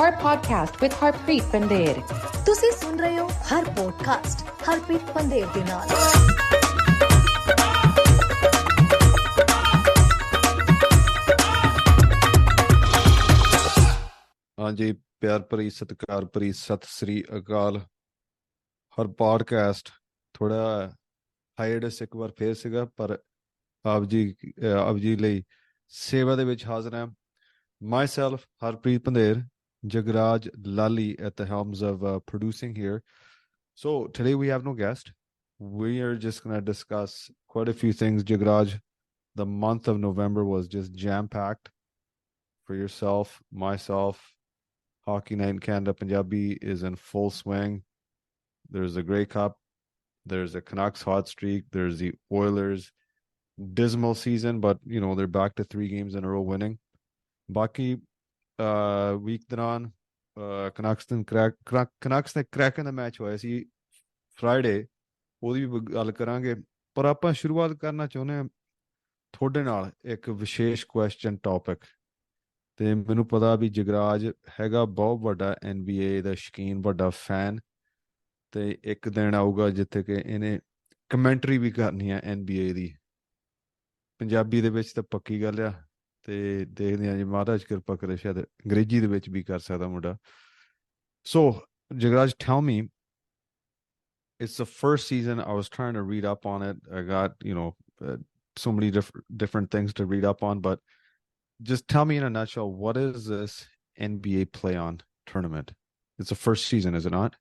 Har podcast with Harpreet Pandir. ਤੁਸੀਂ ਸੁਣ ਰਹੇ ਹੋ ਹਰ ਪੋਡਕਾਸਟ ਹਰਪ੍ਰੀਤ ਪੰਦੇਰ ਦੇ ਨਾਲ। ਹਾਂਜੀ, ਪਿਆਰ ਭਰੀ ਸਤਿਕਾਰ ਭਰੀ ਸਤਿ ਸ੍ਰੀ ਅਕਾਲ। ਹਰ ਪੋਡਕਾਸਟ ਥੋੜਾ ਹਾਈਡਸ ਇੱਕ ਵਾਰ ਫੇਰ ਸੀਗਾ, ਪਰ ਆਪ ਜੀ ਲਈ ਸੇਵਾ ਦੇ ਵਿੱਚ ਹਾਜ਼ਰ ਹਾਂ। Myself, Harpreet Pandir, Jagraj, Lali at the helms of producing here. So today we have no guest. We are just going to discuss quite a few things. Jagraj, the month of November was just jam-packed for yourself, myself. Hockey Night in Canada, Punjabi is in full swing. There's the Grey Cup. There's the Canucks hot streak. There's the Oilers dismal season, but you know, they're back to 3 games in a row winning. ਬਾਕੀ week ਦੌਰਾਨ ਕਨੈਕਸ ਨੇ ਕ੍ਰੈਕਨ ਦਾ match ਹੋਇਆ ਸੀ Friday, ਉਹਦੀ ਵੀ ਗੱਲ ਕਰਾਂਗੇ। ਪਰ ਆਪਾਂ ਸ਼ੁਰੂਆਤ ਕਰਨਾ ਚਾਹੁੰਦੇ ਹਾਂ ਤੁਹਾਡੇ ਨਾਲ ਇੱਕ ਵਿਸ਼ੇਸ਼ ਕੁਐਸਚਨ ਟੌਪਿਕ। ਤੇ ਮੈਨੂੰ ਪਤਾ ਵੀ ਜਗਰਾਜ ਹੈਗਾ ਬਹੁਤ ਵੱਡਾ NBA ਦਾ ਸ਼ੌਕੀਨ, ਵੱਡਾ ਫੈਨ, ਤੇ ਇੱਕ ਦਿਨ ਆਊਗਾ ਜਿੱਥੇ ਕਿ ਇਹਨੇ ਕਮੈਂਟਰੀ ਵੀ ਕਰਨੀ ਹੈ NBA ਦੀ, ਪੰਜਾਬੀ ਦੇ ਵਿੱਚ ਤਾਂ ਪੱਕੀ ਗੱਲ ਆ, ਤੇ ਦੇਖਦੇ ਹਾਂ ਜੀ ਮਹਾਰਾਜ ਕਿਰਪਾ ਕਰੇ ਸ਼ਾਇਦ ਅੰਗਰੇਜ਼ੀ ਦੇ ਵਿੱਚ ਵੀ ਕਰ ਸਕਦਾ ਮੁੰਡਾ। So Jagraj, tell me, it's the first season. I was trying to read up on it. I got, so many different things to read up on, but just tell me in a nutshell, what is this NBA play-on tournament? It's the first season, is it not?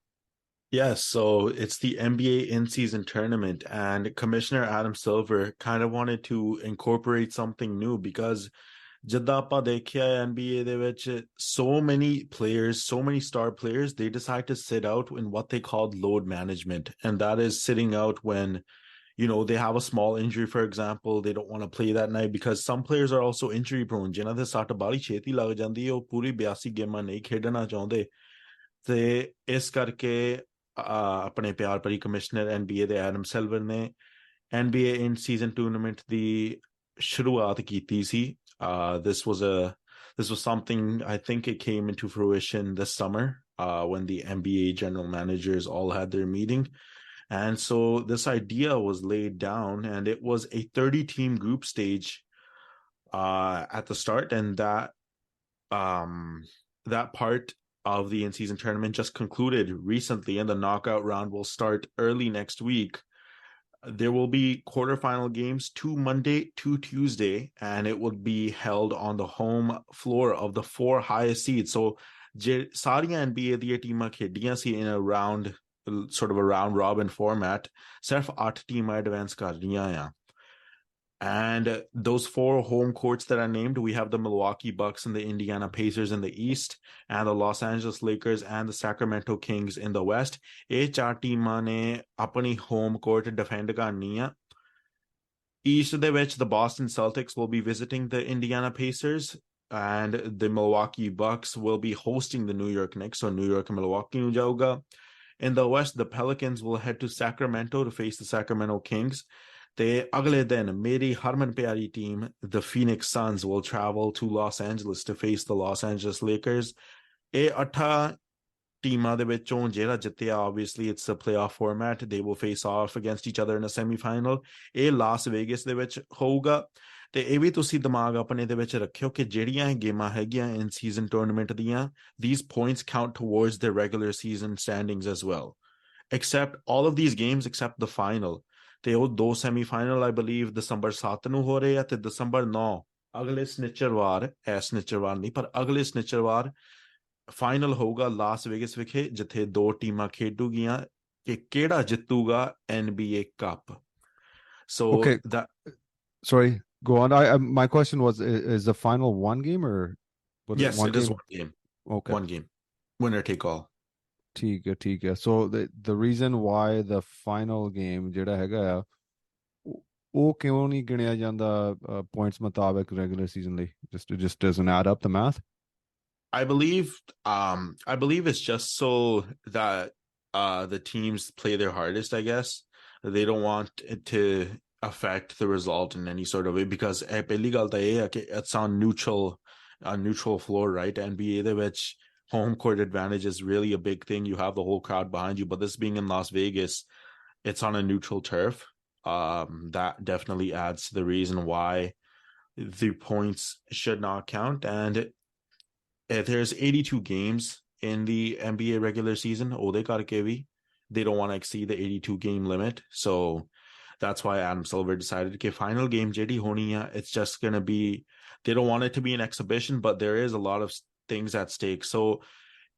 Yes, so it's the NBA in-season tournament, and Commissioner Adam Silver kind of wanted to incorporate something new because ਜਿੱਦਾਂ ਆਪਾਂ ਦੇਖਿਆ NBA ਦੇ ਵਿੱਚ so many players, so many star players, they decide to sit out in what they called load management, and that is sitting out when they have a small injury, for example, they don't want to play that night because some players are also injury prone, ਜਿਨ੍ਹਾਂ ਦੇ ਸੱਟ ਬਾਹਲੀ ਛੇਤੀ ਲੱਗ ਜਾਂਦੀ ਹੈ, ਉਹ ਪੂਰੀ 82 ਗੇਮਾਂ ਨਹੀਂ ਖੇਡਣਾ ਚਾਹੁੰਦੇ। ਤੇ ਇਸ ਕਰਕੇ ਆਪਣੇ ਪਿਆਰ ਭਰੀ ਕਮਿਸ਼ਨਰ NBA ਦੇ ਐਡਮ ਸਿਲਵਰ ਨੇ NBA in season tournament ਦੀ ਸ਼ੁਰੂਆਤ ਕੀਤੀ ਸੀ। This was something, I think it came into fruition this summer when the NBA general managers all had their meeting. And so this idea was laid down, and it was a 30-team group stage at the start, and that part of the in-season tournament just concluded recently, and the knockout round will start early next week. There will be quarterfinal games 2 Monday, 2 Tuesday, and it will be held on the home floor of the 4 highest seeds. So ਸਾਰੀਆਂ NBA ਦੀਆਂ ਟੀਮਾਂ ਖੇਡੀਆਂ ਸੀ in a round, sort of a round robin format, ਸਿਰਫ 8 ਟੀਮਾਂ advance ਕਰ ਰਹੀਆਂ ਆ। And those 4 home courts that are named, we have the Milwaukee Bucks and the Indiana Pacers in the East, and the Los Angeles Lakers and the Sacramento Kings in the West. ਇਹ 4 ਟੀਮਾਂ ਨੇ ਆਪਣੀ home court defend ਕਰਨੀ ਆ। East ਦੇ ਵਿੱਚ the Boston Celtics will be visiting the Indiana Pacers, and the Milwaukee Bucks will be hosting the New York Knicks, so New York and Milwaukee ਨੂੰ ਜਾਊਗਾ। In the West, the Pelicans will head to Sacramento to face the Sacramento Kings. ਤੇ ਅਗਲੇ ਦਿਨ ਮੇਰੀ ਹਰਮਨ ਪਿਆਰੀ team, the Phoenix Suns, will travel to Los Angeles to face the Los Angeles Lakers. ਇਹ 8 ਟੀਮਾਂ ਦੇ ਵਿੱਚੋਂ ਜਿਹੜਾ ਜਿੱਤਿਆ, obviously it's a playoff format, they will face off against each other in a semi-final. ਇਹ ਲਾਸ ਵੇਗਸ ਦੇ ਵਿੱਚ ਹੋਊਗਾ। ਤੇ ਇਹ ਵੀ ਤੁਸੀਂ ਦਿਮਾਗ ਆਪਣੇ ਦੇ ਵਿੱਚ ਰੱਖਿਓ ਕਿ ਜਿਹੜੀਆਂ ਇਹ ਗੇਮਾਂ ਹੈਗੀਆਂ in season tournament ਦੀਆਂ, these points count towards their regular season standings as well, except all of these games except the final. ਤੇ ਉਹ 2 semi-final, I believe, December 7 ਨੂੰ ਹੋ ਰਹੇ ਆ, ਤੇ December 9 ਅਗਲੇ ਸਨਿਚਰਵਾਰ ਨਹੀਂ ਪਰ ਅਗਲੇ ਸਨਿਚਰਵਾਰ ਫਾਈਨਲ ਹੋਊਗਾ ਲਾਸ ਵੇਗਸ ਵਿਖੇ, ਜਿੱਥੇ 2 ਟੀਮਾਂ ਖੇਡੂਗੀਆਂ ਕਿ ਕਿਹੜਾ ਜਿੱਤੂਗਾ NBA cup. So okay, sorry, go on. My question was, is the final one game or yes, it is one game. Okay, one game, winner take all. ਠੀਕ ਹੈ। So the reason why the final game ਜਿਹੜਾ ਹੈਗਾ ਆ ਉਹ ਕਿਉਂ ਨਹੀਂ ਗਿਣਿਆ ਜਾਂਦਾ points ਮੁਤਾਬਕ regular season ਲਈ? Just doesn't add up the math? I believe it's just so that the teams play their hardest, I guess. They don't want it to affect the result in any sort of way, because ਪਹਿਲੀ ਗੱਲ ਤਾਂ ਇਹ ਹੈ ਕਿ it's on neutral floor, right? NBA ਦੇ ਵਿੱਚ home court advantage is really a big thing. You have the whole crowd behind you, but this being in Las Vegas, it's on a neutral turf. That definitely adds to the reason why the points should not count. And there's 82 games in the NBA regular season. They don't want to exceed the 82 game limit. So that's why Adam Silver decided, okay, final game JD Honia, it's just going to be, they don't want it to be an exhibition, but there is a lot of things at stake. So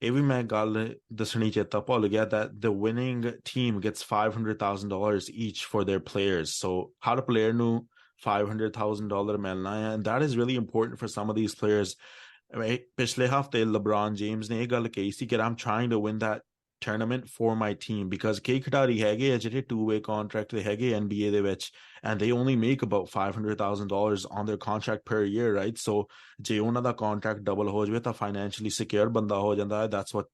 every man that the winning team gets $500,000 each for their players. So how the player knew $500,000 milna hai, and that is really important for some of these players. Right? Pichle hafte LeBron James ne gal kahi si that I'm trying to win that tournament for my team, because kei khidari hege jehde two-way contract they hege NBA de vich, and they only make about $500,000 on their contract per year, right? So je ਉਹਨਾਂ ਦਾ contract double ho jawe ta financially secure banda ho janda hai. That's what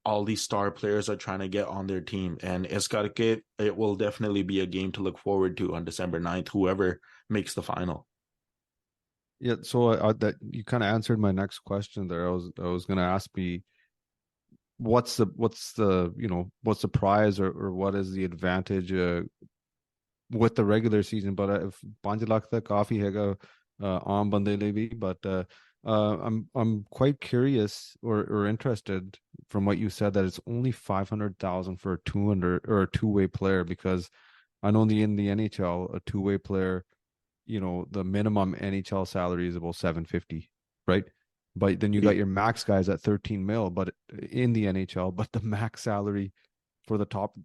all these star players are trying to get on their team, and is karke it will definitely be a game to look forward to on December 9th, whoever makes the final. Yeah, so that you kind of answered my next question there. I was going to ask me what's the what's the prize or what is the advantage with the regular season, but if 5 lakh tak kafi hega aam bande le bhi, but I'm quite curious or interested from what you said that it's only 500,000 for a 200 or a two-way player, because I know in the NHL a two-way player, the minimum NHL salary is about 750, right? But then you got your max guys at 13 mil, but in the NHL, but the max salary for the top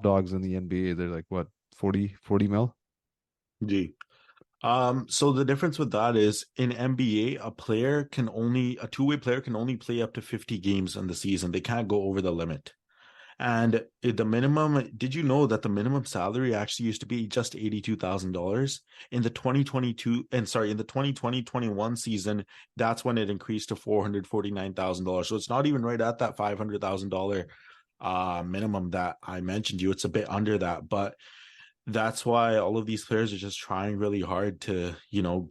dogs in the NBA, they're like what, 40 mil? Gee. So the difference with that is in NBA, a two-way player can only play up to 50 games in the season. They can't go over the limit. And the minimum, did you know that the minimum salary actually used to be just $82,000 in the 2020-21 season? That's when it increased to $449,000. So it's not even right at that $500,000 minimum that I mentioned you. It's a bit under that, but that's why all of these players are just trying really hard to,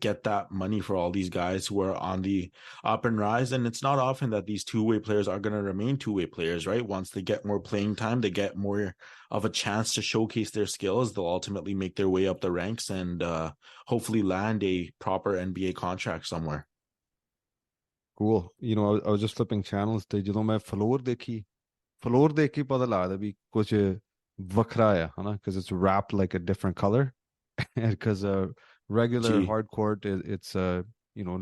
get that money for all these guys who are on the up and rise. And it's not often that these two-way players are going to remain two-way players, right? Once they get more playing time, they get more of a chance to showcase their skills. They'll ultimately make their way up the ranks and hopefully land a proper NBA contract somewhere. Cool. I was just flipping channels ਤੇ ਜਦੋਂ ਮੈਂ floor ਦੇਖ ਕੇ ਪਤਾ ਲੱਗਦਾ ਵੀ ਕੁਝ ਵੱਖਰਾ ਆ, ਹਨਾ, because it's wrapped like a different color, because regular hard court it's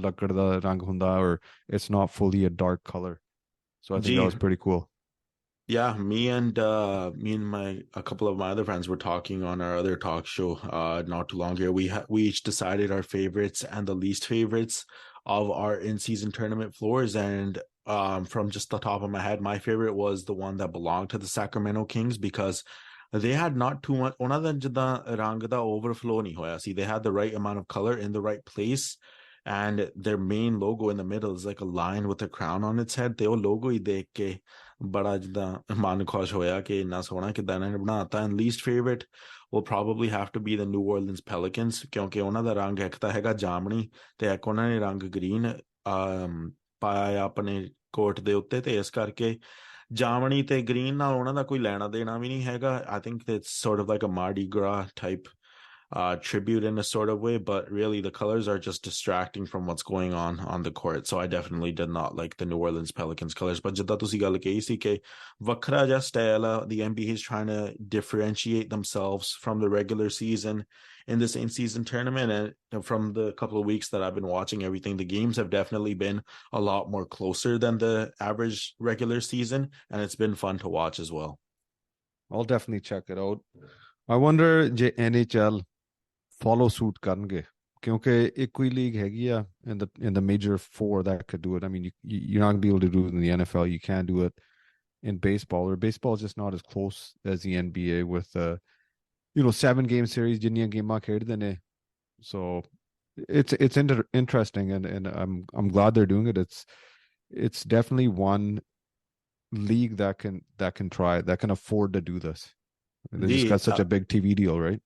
ਲੱਕੜ ਦਾ ਰੰਗ ਹੁੰਦਾ, or it's not fully a dark color. So I think that was pretty cool. Yeah, me and a couple of my other friends were talking on our other talk show not too long ago. We each decided our favorites and the least favorites of our in-season tournament floors, and from just the top of my head, my favorite was the one that belonged to the Sacramento Kings, because they had not too much rang da overflow nahi hoya si. They had the right amount of color in the right place, and their main logo in the middle is like a lion with a crown on its head. Te oh logo hi dekh ke bada jida man khosh hoya ke inna sona kidda inna ne banata. And least favorite will probably have to be the New Orleans Pelicans, kyunki ਉਹਨਾਂ ਦਾ ਰੰਗ ਇੱਕ ਤਾਂ ਹੈਗਾ ਜਾਮਣੀ ਤੇ ਇੱਕ ਉਹਨਾਂ ਨੇ ਰੰਗ ਗ੍ਰੀਨ ਪਾਇਆ ਆਪਣੇ ਕੋਰਟ ਦੇ ਉੱਤੇ, ਤੇ ਇਸ ਕਰਕੇ ਜਾਮਣੀ ਤੇ ਗ੍ਰੀਨ ਨਾਲ ਉਹਨਾਂ ਦਾ ਕੋਈ ਲੈਣਾ ਦੇਣਾ ਵੀ ਨਹੀਂ ਹੈਗਾ. I think it's sort of like a Mardi Gras type tribute in a sort of way, but really the colors are just distracting from what's going on the court. So I definitely did not like the New Orleans Pelicans colors. But jidda tusi gal kahi si ke vakhra ja style, the NBA is trying to differentiate themselves from the regular season in this in-season tournament. And from the couple of weeks that I've been watching everything, the games have definitely been a lot more closer than the average regular season, and it's been fun to watch as well. I'll definitely check it out. I wonder ਜੇ NHL follow suit ਕਰਨਗੇ, ਕਿਉਂਕਿ ਇੱਕੋ ਹੀ league ਹੈਗੀ ਆ in the major four that could do it. I mean, you're not going to be able to do it in the NFL. You can't do it in baseball, or baseball is just not as close as the NBA with 7-game series ਜਿੰਨੀਆਂ ਗੇਮਾਂ ਖੇਡਦੇ ਨੇ. So it's interesting, and I'm glad they're doing it. It's definitely one league that can try, that can afford to do this. They just got such a big TV deal, right?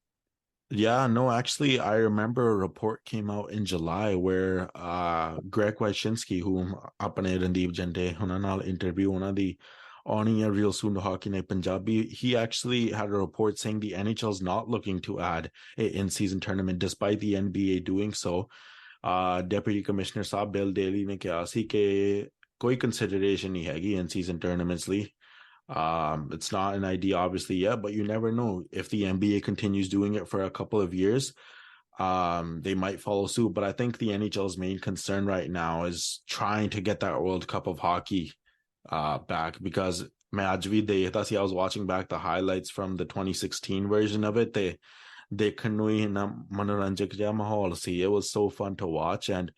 Yeah, no, actually, I remember a report came out in July where Greg Wyshynski, whom ਆਪਣੇ ਰਣਦੀਪ ਜੰਡੇ ਉਹਨਾਂ ਨਾਲ interview ਉਹਨਾਂ ਦੀ ਆਉਣੀ ਹੈ real soon to Hockey Night Punjabi, he actually had a report saying the NHL is not looking to add an in-season tournament despite the NBA doing so. Deputy Commissioner Sahib bill daily ਨੇ ਕਿਹਾ ਸੀ ਕਿ ਕੋਈ consideration ਨਹੀਂ ਹੈਗੀ in-season tournaments ਲਈ. It's not an idea obviously yet, but you never know. If the NBA continues doing it for a couple of years, they might follow suit. But I think the NHL's main concern right now is trying to get that World Cup of Hockey back, because I was watching back the highlights from the 2016 version of it. It was so fun to watch. And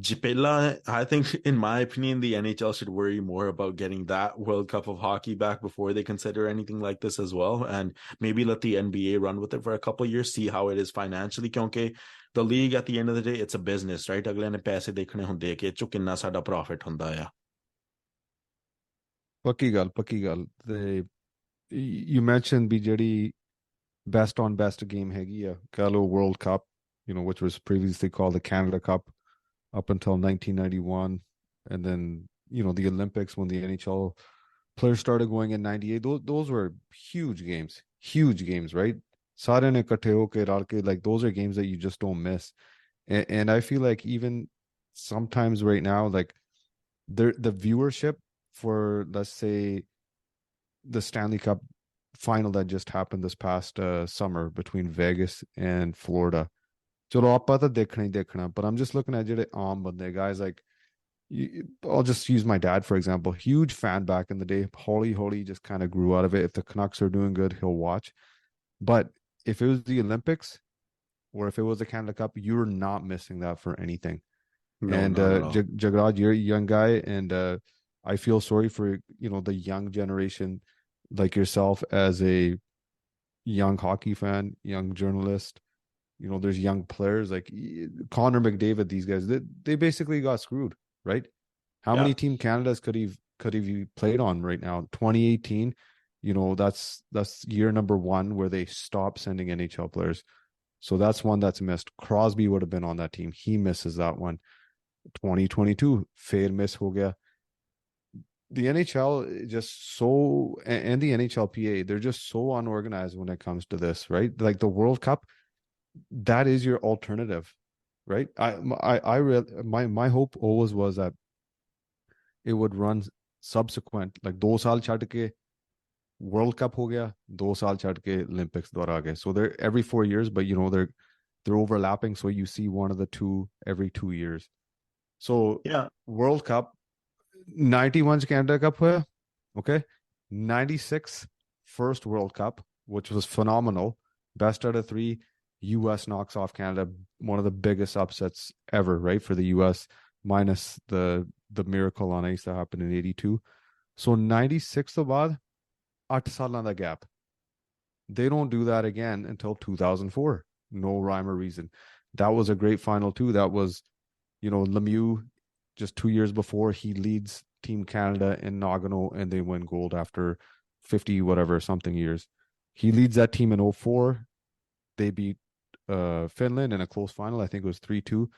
Jipela, I think, in my opinion, the NHL should worry more about getting that World Cup of Hockey back before they consider anything like this as well. And maybe let the NBA run with it for a couple of years, see how it is financially. Because the league, at the end of the day, it's a business, right? Agle ne paise dekhne hunde ke chuk kinna sada profit hunda hai. ਪੱਕੀ ਗੱਲ ਤੇ you mentioned ਵੀ ਜਿਹੜੀ best on best game ਹੈਗੀ ਆ ਕਹ ਲੋ World Cup, you know, which was previously called the Canada Cup up until 1991, and then, you know, the Olympics when the NHL players started going in 98. Those were huge games, right? ਸਾਰੇ ਨੇ ਇਕੱਠੇ ਹੋ ਕੇ ਰਲ ਕੇ, like, those are games that you just don't miss. And I feel like even sometimes right now, like, the viewership for, let's say, the Stanley Cup final that just happened this past summer between Vegas and Florida. Chalo aapa ta dekhna hi dekhna, but I'm just looking at jehde aam bande, guys like, I'll just use my dad for example. Huge fan back in the day. Holi just kind of grew out of it. If the Canucks are doing good, he'll watch. But if it was the Olympics or if it was the Canada Cup, you're not missing that for anything. No, and Jagraj, you're a young guy, and I feel sorry for, you know, the young generation like yourself as a young hockey fan, young journalist. You know, there's young players like Connor McDavid. These guys, they basically got screwed, right? How many Team Canadas could he played on right now? 2018, you know, that's year number 1 where they stopped sending NHL players. So that's one that's missed. Crosby would have been on that team. He misses that one. 2022, fair miss ho gaya. The NHL just so, and the NHLPA, they're just so unorganized when it comes to this, right? Like the World Cup, that is your alternative, right? My hope always was that it would run subsequent, like 2 saal chhad ke World Cup ho gaya, 2 saal chhad ke Olympics dwara aa gaye. So they're every 4 years, but you know they're overlapping, so you see one of the two every 2 years. So yeah, World Cup 91 Canada Cup hoya, okay? 96 first World Cup, which was phenomenal. Best out of 3. US knocks off Canada, one of the biggest upsets ever, right? For the US, minus the miracle on ice that happened in 82. So 96 to baad 8 salan da gap. They don't do that again until 2004. No rhyme or reason. That was a great final too. That was, you know, Lemieux, just 2 years before, he leads Team Canada in Nagano and they win gold after 50 whatever something years. He leads that team in 04. They beat Finland in a close final. I think it was 3-2.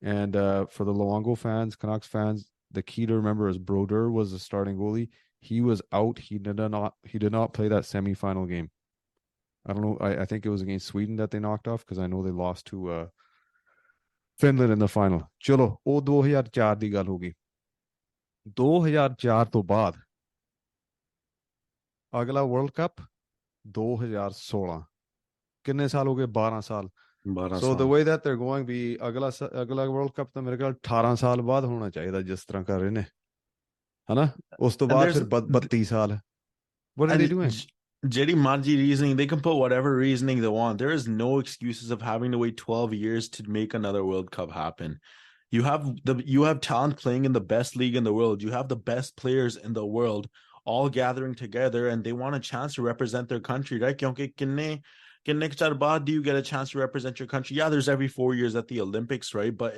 And for the Luongo fans, Canucks fans, the key to remember is Brodeur was the starting goalie. He was out. He did not play that semi-final game. I don't know. I think it was against Sweden that they knocked off, because I know they lost to Finland in the final. Chalo, ਉਹ 2004 ਦੀ ਗੱਲ ਹੋ ਗਈ. 2004 ਤੋਂ ਬਾਅਦ ਅਗਲਾ World Cup 2016. ਕਿੰਨੇ ਸਾਲ ਹੋ ਗਏ? 12 ਸਾਲ. So the way that they're going, ਵੀ ਅਗਲਾ World Cup ਤਾਂ ਮੇਰੇ ਖਿਆਲ 18 ਸਾਲ ਬਾਅਦ ਹੋਣਾ ਚਾਹੀਦਾ, ਜਿਸ ਤਰ੍ਹਾਂ ਕਰ ਰਹੇ ਨੇ, ਹਨਾ? ਉਸ ਤੋਂ ਬਾਅਦ ਫਿਰ 32 ਸਾਲ. What are they doing? Jedi Marji reasoning, they can put whatever reasoning they want. There is no excuses of having to wait 12 years to make another World Cup happen. You have talent playing in the best league in the world. You have the best players in the world all gathering together, and they want a chance to represent their country, right? Kyunki kinne Get next do you get a chance to represent your country? Yeah, there's every 4 years at the Olympics, right? But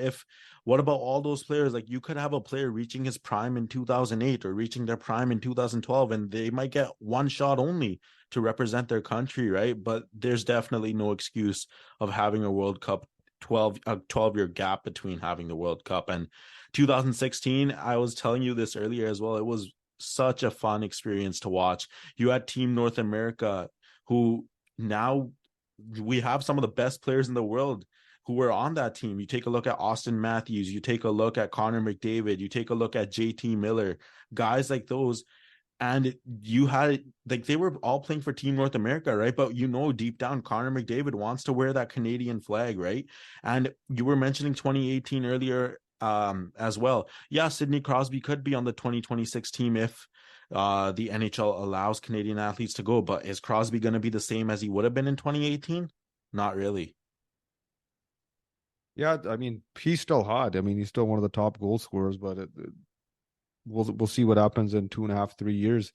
what about all those players? Like, you could have a player reaching his prime in 2008 or reaching their prime in 2012, and they might get one shot only to represent their country, right? But there's definitely no excuse of having a World Cup 12-year gap between having the World Cup and 2016. I was telling you this earlier as well. It was such a fun experience to watch. You had Team North America, who now we have some of the best players in the world who were on that team. You take a look at Austin Matthews, you take a look at Connor McDavid, you take a look at JT Miller, guys like those. And you had, like, they were all playing for Team North America, right? But deep down, Connor McDavid wants to wear that Canadian flag, right? And you were mentioning 2018 earlier as well. Yeah, Sidney Crosby could be on the 2026 team if the NHL allows Canadian athletes to go. But is Crosby going to be the same as he would have been in 2018? Not really. Yeah, I mean, he's still hot. I mean, he's still one of the top goal scorers, but we'll see what happens in 2.5, 3 years.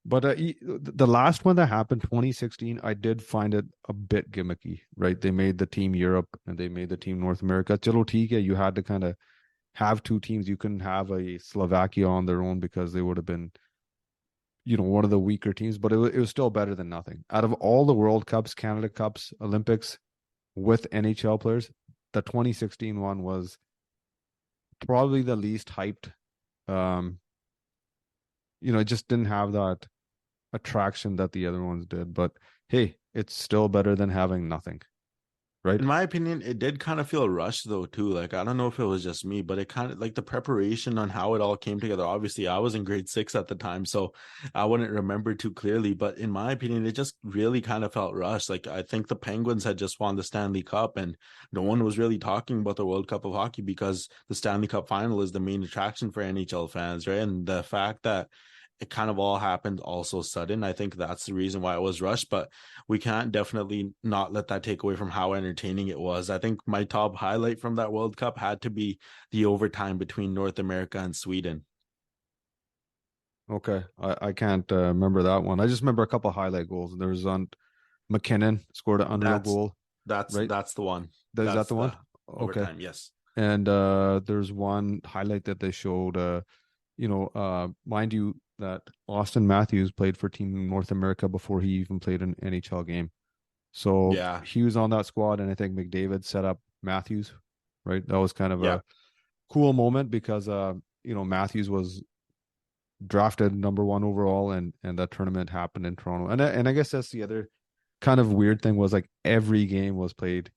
But the last one that happened, 2016, I did find it a bit gimmicky, right? They made the Team Europe and they made the Team North America. Chalo theek hai, you had to kind of have two teams. You couldn't have a Slovakia on their own because they would have been, one of the weaker teams. But it was still better than nothing. Out of all the World Cups, Canada Cups, Olympics with NHL players, the 2016 one was probably the least hyped. It just didn't have that attraction that the other ones did. But hey, it's still better than having nothing, right? In my opinion, it did kind of feel rushed though too. Like, I don't know if it was just me, but it kind of, like, the preparation on how it all came together. Obviously, I was in grade 6 at the time, so I wouldn't remember too clearly. But in my opinion, it just really kind of felt rushed. Like, I think the Penguins had just won the Stanley Cup, and no one was really talking about the World Cup of Hockey because the Stanley Cup final is the main attraction for NHL fans, right? And the fact that it kind of all happened all so sudden, I think that's the reason why it was rushed. But we can't definitely not let that take away from how entertaining it was. I think my top highlight from that World Cup had to be the overtime between North America and Sweden. Okay, I can't remember that one. I just remember a couple of highlight goals. There was on McKinnon scored an unreal goal. That's the one. Is that the one? Okay. Overtime, yes. And there's one highlight that they showed. Mind you, that Austin Matthews played for Team North America before he even played an NHL game. So yeah, he was on that squad, and I think McDavid set up Matthews, right? That was kind of a cool moment because Matthews was drafted number 1 overall, and that tournament happened in Toronto. And I guess that's the other kind of weird thing, was like every game was played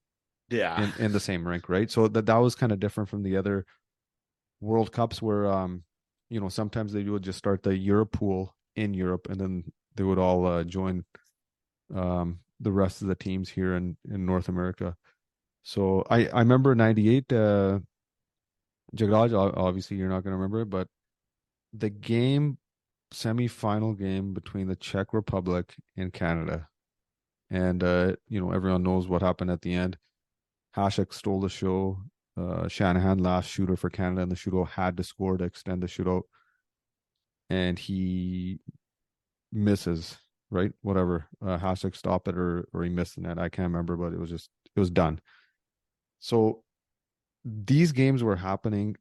in the same rink, right? So that was kind of different from the other World Cups where sometimes they would just start the Europe pool in Europe, and then they would all join the rest of the teams here in North America. So I remember 98, Jagraj, obviously you're not going to remember it, but the semi-final game between the Czech Republic and Canada. And, everyone knows what happened at the end. Hasek stole the show. Shanahan, last shooter for Canada, and the shootout had to score to extend the shootout, and he misses, right? Whatever. Hasek stopped it or he missed the net. I can't remember, but it was done. So these games were happening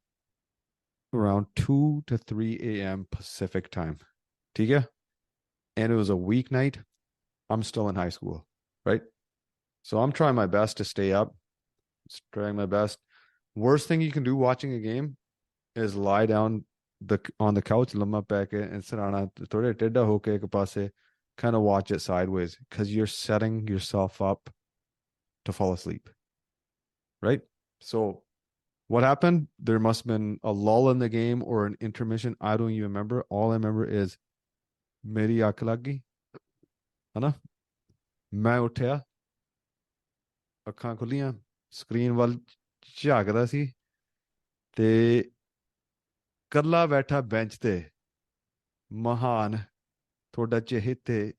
around 2 to 3 a.m. Pacific time. Tiga? And it was a weeknight. I'm still in high school, right? So I'm trying my best to stay up. Trying my best. Worst thing you can do watching a game is lie down on the couch, lamma pack it, and sit on thode tedda hoke ek paase, kind of watch it sideways, because you're setting yourself up to fall asleep, right? So what happened? There must have been a lull in the game or an intermission. I don't even remember. All I remember is meri akh lag gayi, है ना? मैं उठा, ਅੱਖਾਂ ਖੁੱਲੀਆਂ, screen ਵੱਲ ਝਾਕਦਾ ਸੀ ਤੇ ਕੱਲਾ ਬੈਠਾ ਬੈਂਚ ਤੇ ਮਹਾਨ ਤੁਹਾਡਾ ਚਹੇਤੇ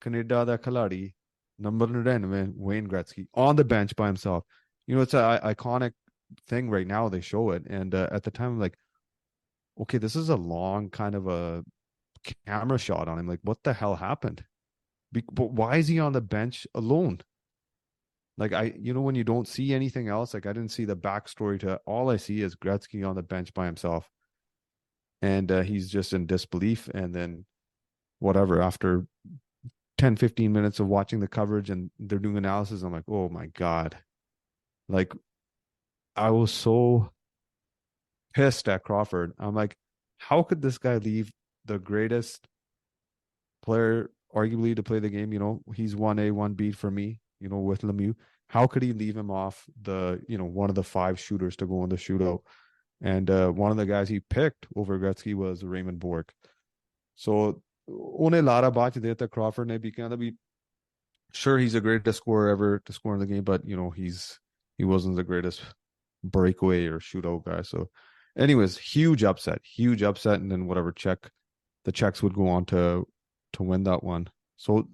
ਕੈਨੇਡਾ ਦਾ ਖਿਲਾੜੀ number 99 Wayne Gretzky on the bench by himself. It's an iconic thing right now. They show it, and at the time I'm like, okay, this is a long kind of a camera shot on him. Like, what the hell happened? But why is he on the bench alone? Like when you don't see anything else, like I didn't see the backstory to it. All I see is Gretzky on the bench by himself. And he's just in disbelief. And then whatever, after 10, 15 minutes of watching the coverage and they're doing analysis, I'm like, oh my God. Like I was so pissed at Crawford. I'm like, how could this guy leave the greatest player arguably to play the game? He's 1A, 1B for me, with Lemieux. How could he leave him off the, one of the 5 shooters to go in the shootout? And one of the guys he picked over Gretzky was Raymond Bourque. So ਉਹਨੇ ਲਾਰਾ ਬਾਅਦ ਚ ਦੇਤਾ Crawford ਨੇ ਵੀ ਕਹਿੰਦਾ ਵੀ sure he's the greatest scorer ever to score in the game, but he wasn't the greatest breakaway or shootout guy. So anyways, huge upset. And then the Czechs would go on to win that one. So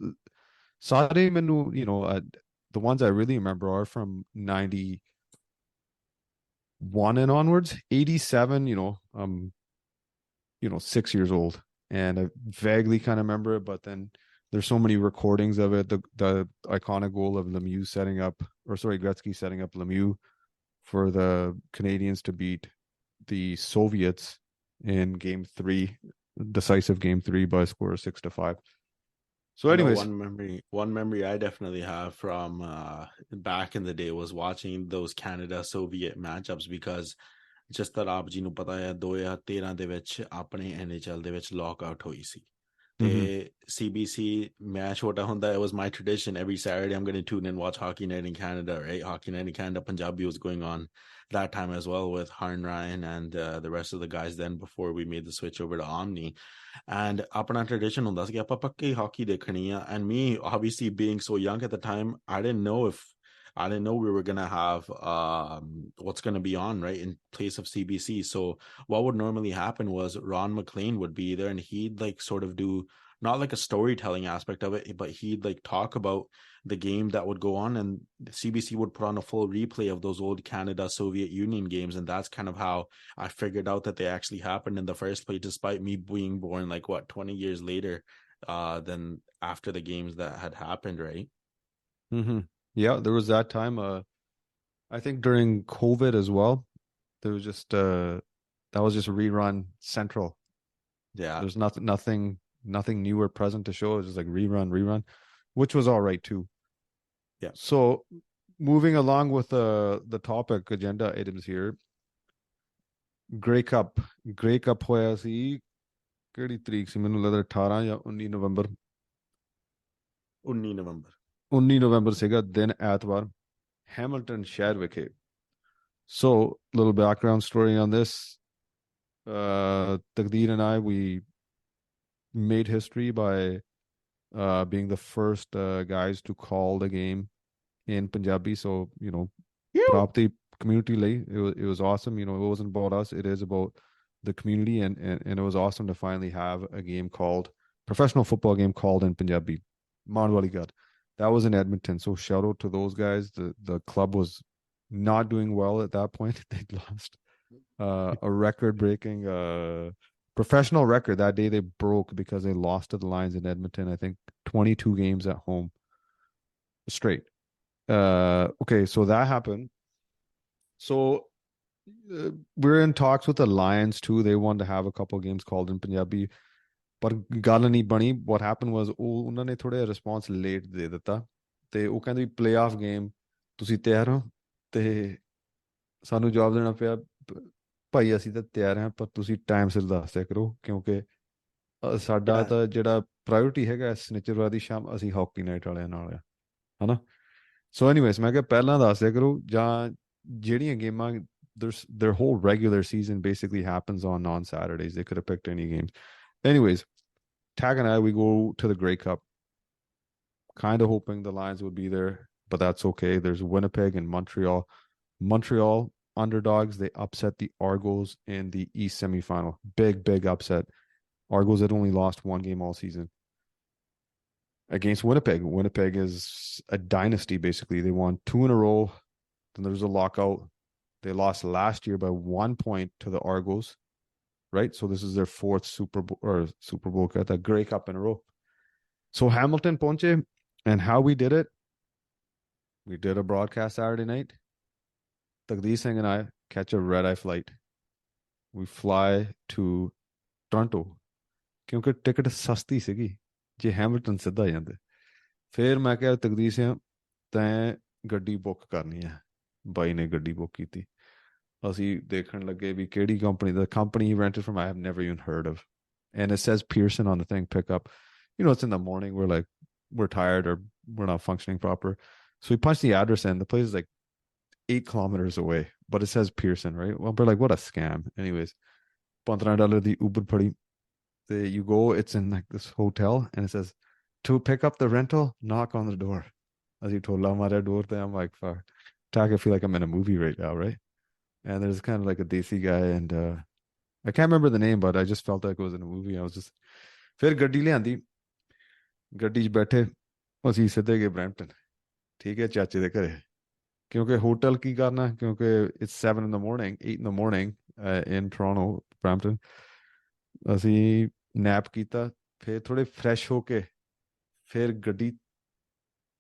Sade Menu, the ones I really remember are from 91 and onwards. 87, 6 years old. And I vaguely kind of remember it, but then there's so many recordings of it. The iconic goal of Gretzky setting up Lemieux for the Canadians to beat the Soviets in Game 3, decisive Game 3 by a score of 6-5. So anyways, one memory I definitely have from back in the day was watching those Canada-Soviet matchups, because ਜਿਸ ਤਰ੍ਹਾਂ ਆਪ ਜੀ ਨੂੰ ਪਤਾ ਹੈ 2013 ਦੇ ਵਿੱਚ ਆਪਣੇ NHL ਦੇ ਵਿੱਚ ਲੌਕਆਊਟ ਹੋਈ ਸੀ ਤੇ CBC ਮੈਂ ਛੋਟਾ ਹੁੰਦਾ, it was my tradition every Saturday I'm going to tune in, watch Hockey Night in Canada, right? Hockey Night in Canada Punjabi was going on that time as well with Harn Ryan and the rest of the guys then before we made the switch over to Omni. And ਆਪਣਾ tradition ਹੁੰਦਾ ਸੀ ਕਿ ਆਪਾਂ ਪੱਕੇ hockey ਦੇਖਣੀ ਆ, and me obviously being so young at the time, I didn't know we were going to have what's going to be on, right, in place of CBC. So what would normally happen was Ron McLean would be there and he'd like sort of do not like a storytelling aspect of it, but he'd like talk about the game that would go on, and CBC would put on a full replay of those old Canada Soviet Union games. And that's kind of how I figured out that they actually happened in the first place, despite me being born like 20 years later than after the games that had happened, right? Yeah, there was that time. I think during COVID as well, there was just that was just rerun central. Yeah, there's nothing new or present to show. It was just like rerun, which was all right too. Yeah. So moving along with the topic agenda items here. Grey Cup ਹੋਇਆ ਸੀ ਕਿਹੜੀ ਤਰੀਕ ਸੀ ਮੈਨੂੰ ਲੱਗਦਾ 18 ਜਾਂ 19 ਨਵੰਬਰ 19 ਨਵੰਬਰ ਸੀਗਾ ਦਿਨ ਐਤਵਾਰ Hamilton ਸ਼ਹਿਰ ਵਿਖੇ. So little background story on this. Taqdeer and I, we made history by being the first guys to call the game in Punjabi. So prapti community lay, it was awesome. It wasn't about us, it is about the community, and it was awesome to finally have a game called, professional football game called in Punjabi. Manwali God. That was in Edmonton. So shout out to those guys. The club was not doing well at that point. They'd lost a record-breaking professional record. That day they broke because they lost to the Lions in Edmonton. I think 22 games at home straight. Okay, so that happened. So we're in talks with the Lions too. They wanted to have a couple games called in Punjabi. ਪਰ ਗੱਲ ਨਹੀਂ ਬਣੀ. what happened was ਉਹਨਾਂ ਨੇ ਥੋੜ੍ਹਾ response late ਦੇ ਦਿੱਤਾ ਤੇ ਉਹ ਕਹਿੰਦੇ ਵੀ ਪਲੇ ਆਫ ਗੇਮ ਤੁਸੀਂ ਤਿਆਰ ਹੋ, ਤੇ ਸਾਨੂੰ ਜਵਾਬ ਦੇਣਾ ਪਿਆ ਭਾਈ ਅਸੀਂ ਤਾਂ ਤਿਆਰ ਹਾਂ ਪਰ ਤੁਸੀਂ ਟਾਈਮ ਸਿਰ ਦੱਸ ਦਿਆ ਕਰੋ, ਕਿਉਂਕਿ ਸਾਡਾ ਤਾਂ ਜਿਹੜਾ ਪ੍ਰਾਇੋਰਟੀ ਹੈਗਾ ਸਨਿਚਰਵਾਰ ਦੀ ਸ਼ਾਮ ਅਸੀਂ ਹਾਕੀ ਨਾਈਟ ਵਾਲਿਆਂ ਨਾਲ ਆ, ਹਨਾ. ਸੋ ਐਨੀਵੇਜ਼ ਮੈਂ ਕਿਹਾ ਪਹਿਲਾਂ ਦੱਸ ਦਿਆ ਕਰੋ, ਜਾਂ ਜਿਹੜੀਆਂ ਗੇਮਾਂ their whole regular season basically happens on Saturdays. They could have picked any games. Anyways, Tag and I, we go to the Grey Cup, kind of hoping the Lions would be there, but that's okay. There's Winnipeg and Montreal. Montreal underdogs. They upset the Argos in the East semifinal. Big upset. Argos had only lost one game all season against Winnipeg. Winnipeg is a dynasty, basically. They won 2 in a row. Then there's a lockout. They lost last year by 1 point to the Argos. Right, so this is their 4th Super Bowl, the Grey Cup in a row. So Hamilton Ponche, and how we did it, we did a broadcast Saturday night. Tagdeer Singh and I catch a red-eye flight. We fly to Toronto ਕਿਉਂਕਿ ticket ਸਸਤੀ ਸੀਗੀ ਜੇ Hamilton ਸਿੱਧਾ ਜਾਂਦੇ ਫਿਰ ਮੈਂ ਕਿਹਾ ਤਕਦੀਰ ਸਿੰਘ ਤੈਂ ਗੱਡੀ ਬੁੱਕ ਕਰਨੀ ਹੈ ਬਾਈ ਨੇ ਗੱਡੀ ਬੁੱਕ ਕੀਤੀ ਅਸੀਂ ਦੇਖਣ ਲੱਗੇ ਵੀ ਕਿਹੜੀ company the company he rented from I have never even heard of and it says Pearson on the thing pick up it's in the morning we're tired or we're not functioning proper so we punch the address in the place is like 8 kilometers away but it says Pearson right well we're like what a scam anyways $15 the Uber ਫੜੀ you go it's in like this hotel and it says to pick up the rental knock on the door as you told Lamar door there I'm like fuck I feel like I'm in a movie right now right and there's kind of like a desi guy and I can't remember the name but I just felt like it was in a movie I was just ਫਿਰ ਗੱਡੀ ਲਿਆਂਦੀ ਗੱਡੀ 'ਚ ਬੈਠੇ ਅਸੀਂ ਸਿੱਧੇ ਗਏ Brampton ਠੀਕ ਹੈ ਚਾਚੇ ਦੇ ਘਰੇ ਕਿਉਂਕਿ ਹੋਟਲ ਕੀ ਕਰਨਾ ਕਿਉਂਕਿ it's 7 in the morning 8 in the morning in Toronto Brampton ਅਸੀਂ ਨੈਪ ਕੀਤਾ ਫਿਰ ਥੋੜੇ ਫਰੈਸ਼ ਹੋ ਕੇ ਫਿਰ ਗੱਡੀ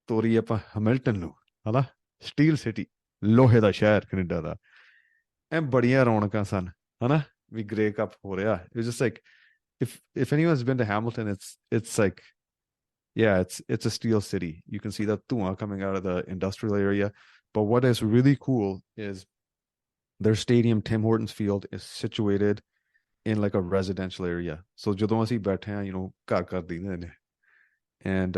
ਤੋਰੀ ਆਪਾਂ ਹੈਮਿਲਟਨ ਨੂੰ ਹਨਾ ਸਟੀਲ ਸਿਟੀ ਲੋਹੇ ਦਾ ਸ਼ਹਿਰ ਕੈਨੇਡਾ ਦਾ ਐ ਬੜੀਆਂ ਰੌਣਕਾਂ ਸਨ ਹਨਾ ਵੀ ਗ੍ਰੇ ਕੱਪ ਹੋ ਰਿਹਾ it was just like if anyone's been to Hamilton it's like yeah it's a steel city you can see that ਧੂਆਂ coming out of the industrial area but what is really cool is their stadium Tim Hortons Field is situated in like a residential area so ਜਦੋਂ ਅਸੀਂ ਬੈਠੇ ਆ ਘਰ ਦਿਖਦੇ ਨੇ and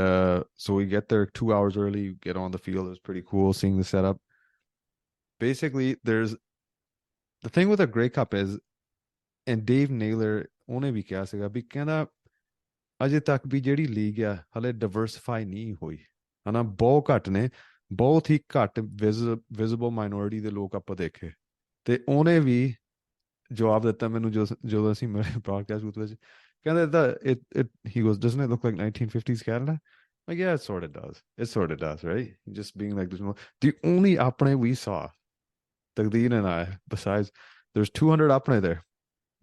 so we get there 2 hours early get on the field it was pretty cool seeing the setup basically there's the thing with a Grey Cup is and Dave Naylor ਉਹਨੇ ਵੀ ਕਿਹਾ ਸੀਗਾ ਵੀ ਕਹਿੰਦਾ ਅਜੇ ਤੱਕ ਵੀ ਜਿਹੜੀ ਲੀਗ ਆ ਹਲੇ ਡਿਵਰਸਿਫਾਈ ਨਹੀਂ ਹੋਈ ਹਨਾ ਬਹੁਤ ਘੱਟ ਨੇ ਬਹੁਤ ਹੀ ਘੱਟ ਵਿਜ਼ਿਬਲ ਮਾਈਨੋਰਿਟੀ ਦੇ ਲੋਕ ਆਪਾਂ ਦੇਖੇ ਤੇ ਉਹਨੇ ਵੀ ਜਵਾਬ ਦਿੱਤਾ ਮੈਨੂੰ ਜਦੋਂ ਅਸੀਂ ਮੇਰੇ broadcast booth ਵਿੱਚ ਕਹਿੰਦਾ he goes doesn't it look like 1950s Canada like yeah it sort of does right just being like the only apne we saw Tagdeer and I besides there's 200 apne there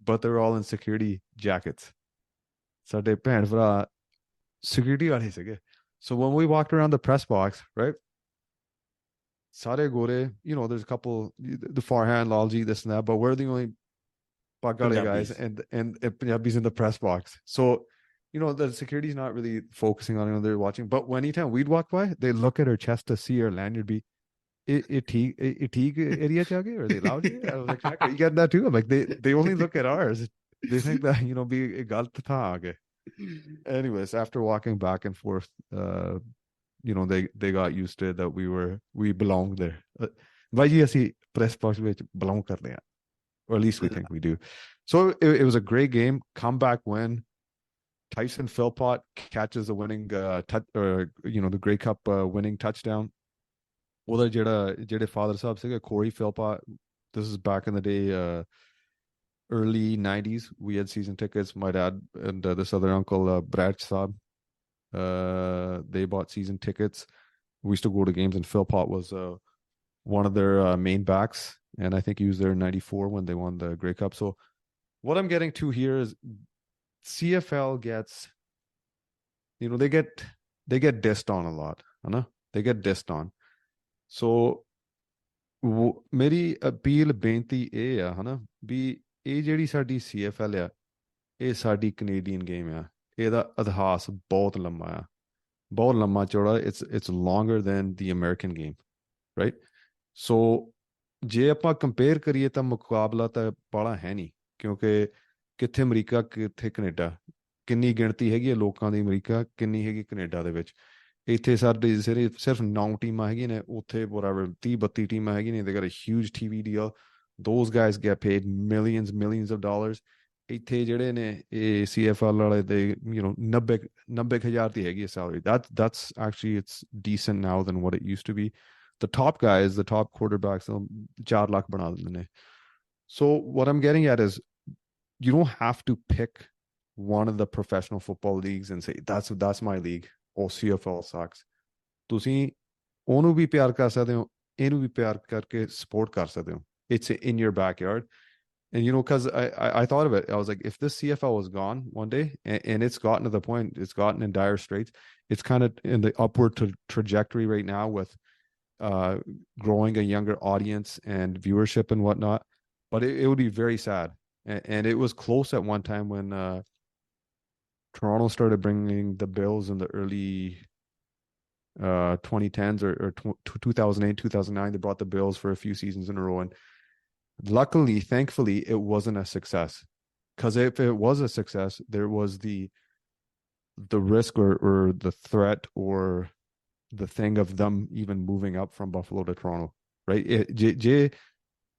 but they're all in security jackets ਸਾਡੇ ਭੈਣ ਭਰਾ security ਵਾਲੇ ਸੀਗੇ so when we walked around the press box right ਸਾਰੇ ਗੋਰੇ there's a couple the farhand lalji this and that but we're the only Pagale guys and Punjabis in the press box. So, the security's not really focusing on it. They're watching. But anytime we'd walk by, they look at our chest to see our lanyard be it area chage or they loud. I was like, you get that too? I'm like, they only look at ours. They think that, be galt tha aage. Anyways, after walking back and forth, they got used to it that we belonged there. Vaji asi press box vich belong karde hain. Or at least we think we do. So it was a great game. Comeback win. Tyson Philpott catches a winning the Grey Cup winning touchdown. Well, jede father sahab se Corey Philpott. This is back in the day, early 90s. We had season tickets. My dad and this other uncle, Brad Saab, they bought season tickets. We used to go to games, and Philpott was one of their main backs. And I think he was there in 94 when they won the Grey Cup. So what I'm getting to here is CFL gets, they get dissed on a lot. They get dissed on. So ਮੇਰੀ appeal ਬੇਨਤੀ ਇਹ ਆ ਵੀ ਇਹ ਜਿਹੜੀ ਸਾਡੀ CFL ਆ ਇਹ ਸਾਡੀ ਕੈਨੇਡੀਅਨ ਗੇਮ ਆ ਇਹਦਾ ਇਤਿਹਾਸ ਬਹੁਤ ਲੰਮਾ ਚੌੜਾ it's longer than the American game right so ਜੇ ਆਪਾਂ ਕੰਪੇਅਰ ਕਰੀਏ ਤਾਂ ਮੁਕਾਬਲਾ ਤਾਂ ਬਾਹਲਾ ਹੈ ਨਹੀਂ ਕਿਉਂਕਿ ਕਿੱਥੇ ਅਮਰੀਕਾ ਕਿੱਥੇ ਕੈਨੇਡਾ ਕਿੰਨੀ ਗਿਣਤੀ ਹੈਗੀ ਹੈ ਲੋਕਾਂ ਦੀ ਅਮਰੀਕਾ ਕਿੰਨੀ ਹੈਗੀ ਕੈਨੇਡਾ ਦੇ ਵਿੱਚ ਇੱਥੇ ਸਾਡੇ ਸਿਰਫ 9 ਟੀਮਾਂ ਹੈਗੀਆਂ ਨੇ ਉੱਥੇ whatever 30-32 ਟੀਮਾਂ ਹੈਗੀਆਂ ਨੇ they got a huge TV deal those guys get paid millions of dollars ਇੱਥੇ ਜਿਹੜੇ ਨੇ ਇਹ CFL ਵਾਲੇ ਦੇ 90,000 ਦੀ ਹੈਗੀ ਹੈ salary that's actually it's decent now than what it used to be the top guys, the top quarterbacks, 4 lakh bana dende ne. So what I'm getting at is you don't have to pick one of the professional football leagues and say, that's my league. Or CFL sucks. Tusi onu bhi pyar kar sakde ho, enu bhi pyar karke support kar sakde ho. It's in your backyard. And because I thought of it, I was like, if this CFL was gone one day, and it's gotten to the point, it's gotten in dire straits, it's kind of in the upward trajectory right now with growing a younger audience and viewership and whatnot. But it would be very sad. And it was close at one time when Toronto started bringing the Bills in the early 2010s or 2008, 2009. They brought the Bills for a few seasons in a row. And luckily, thankfully, it wasn't a success. Because if it was a success, there was the risk or the threat or the thing of them even moving up from Buffalo to Toronto, right? ਜੇ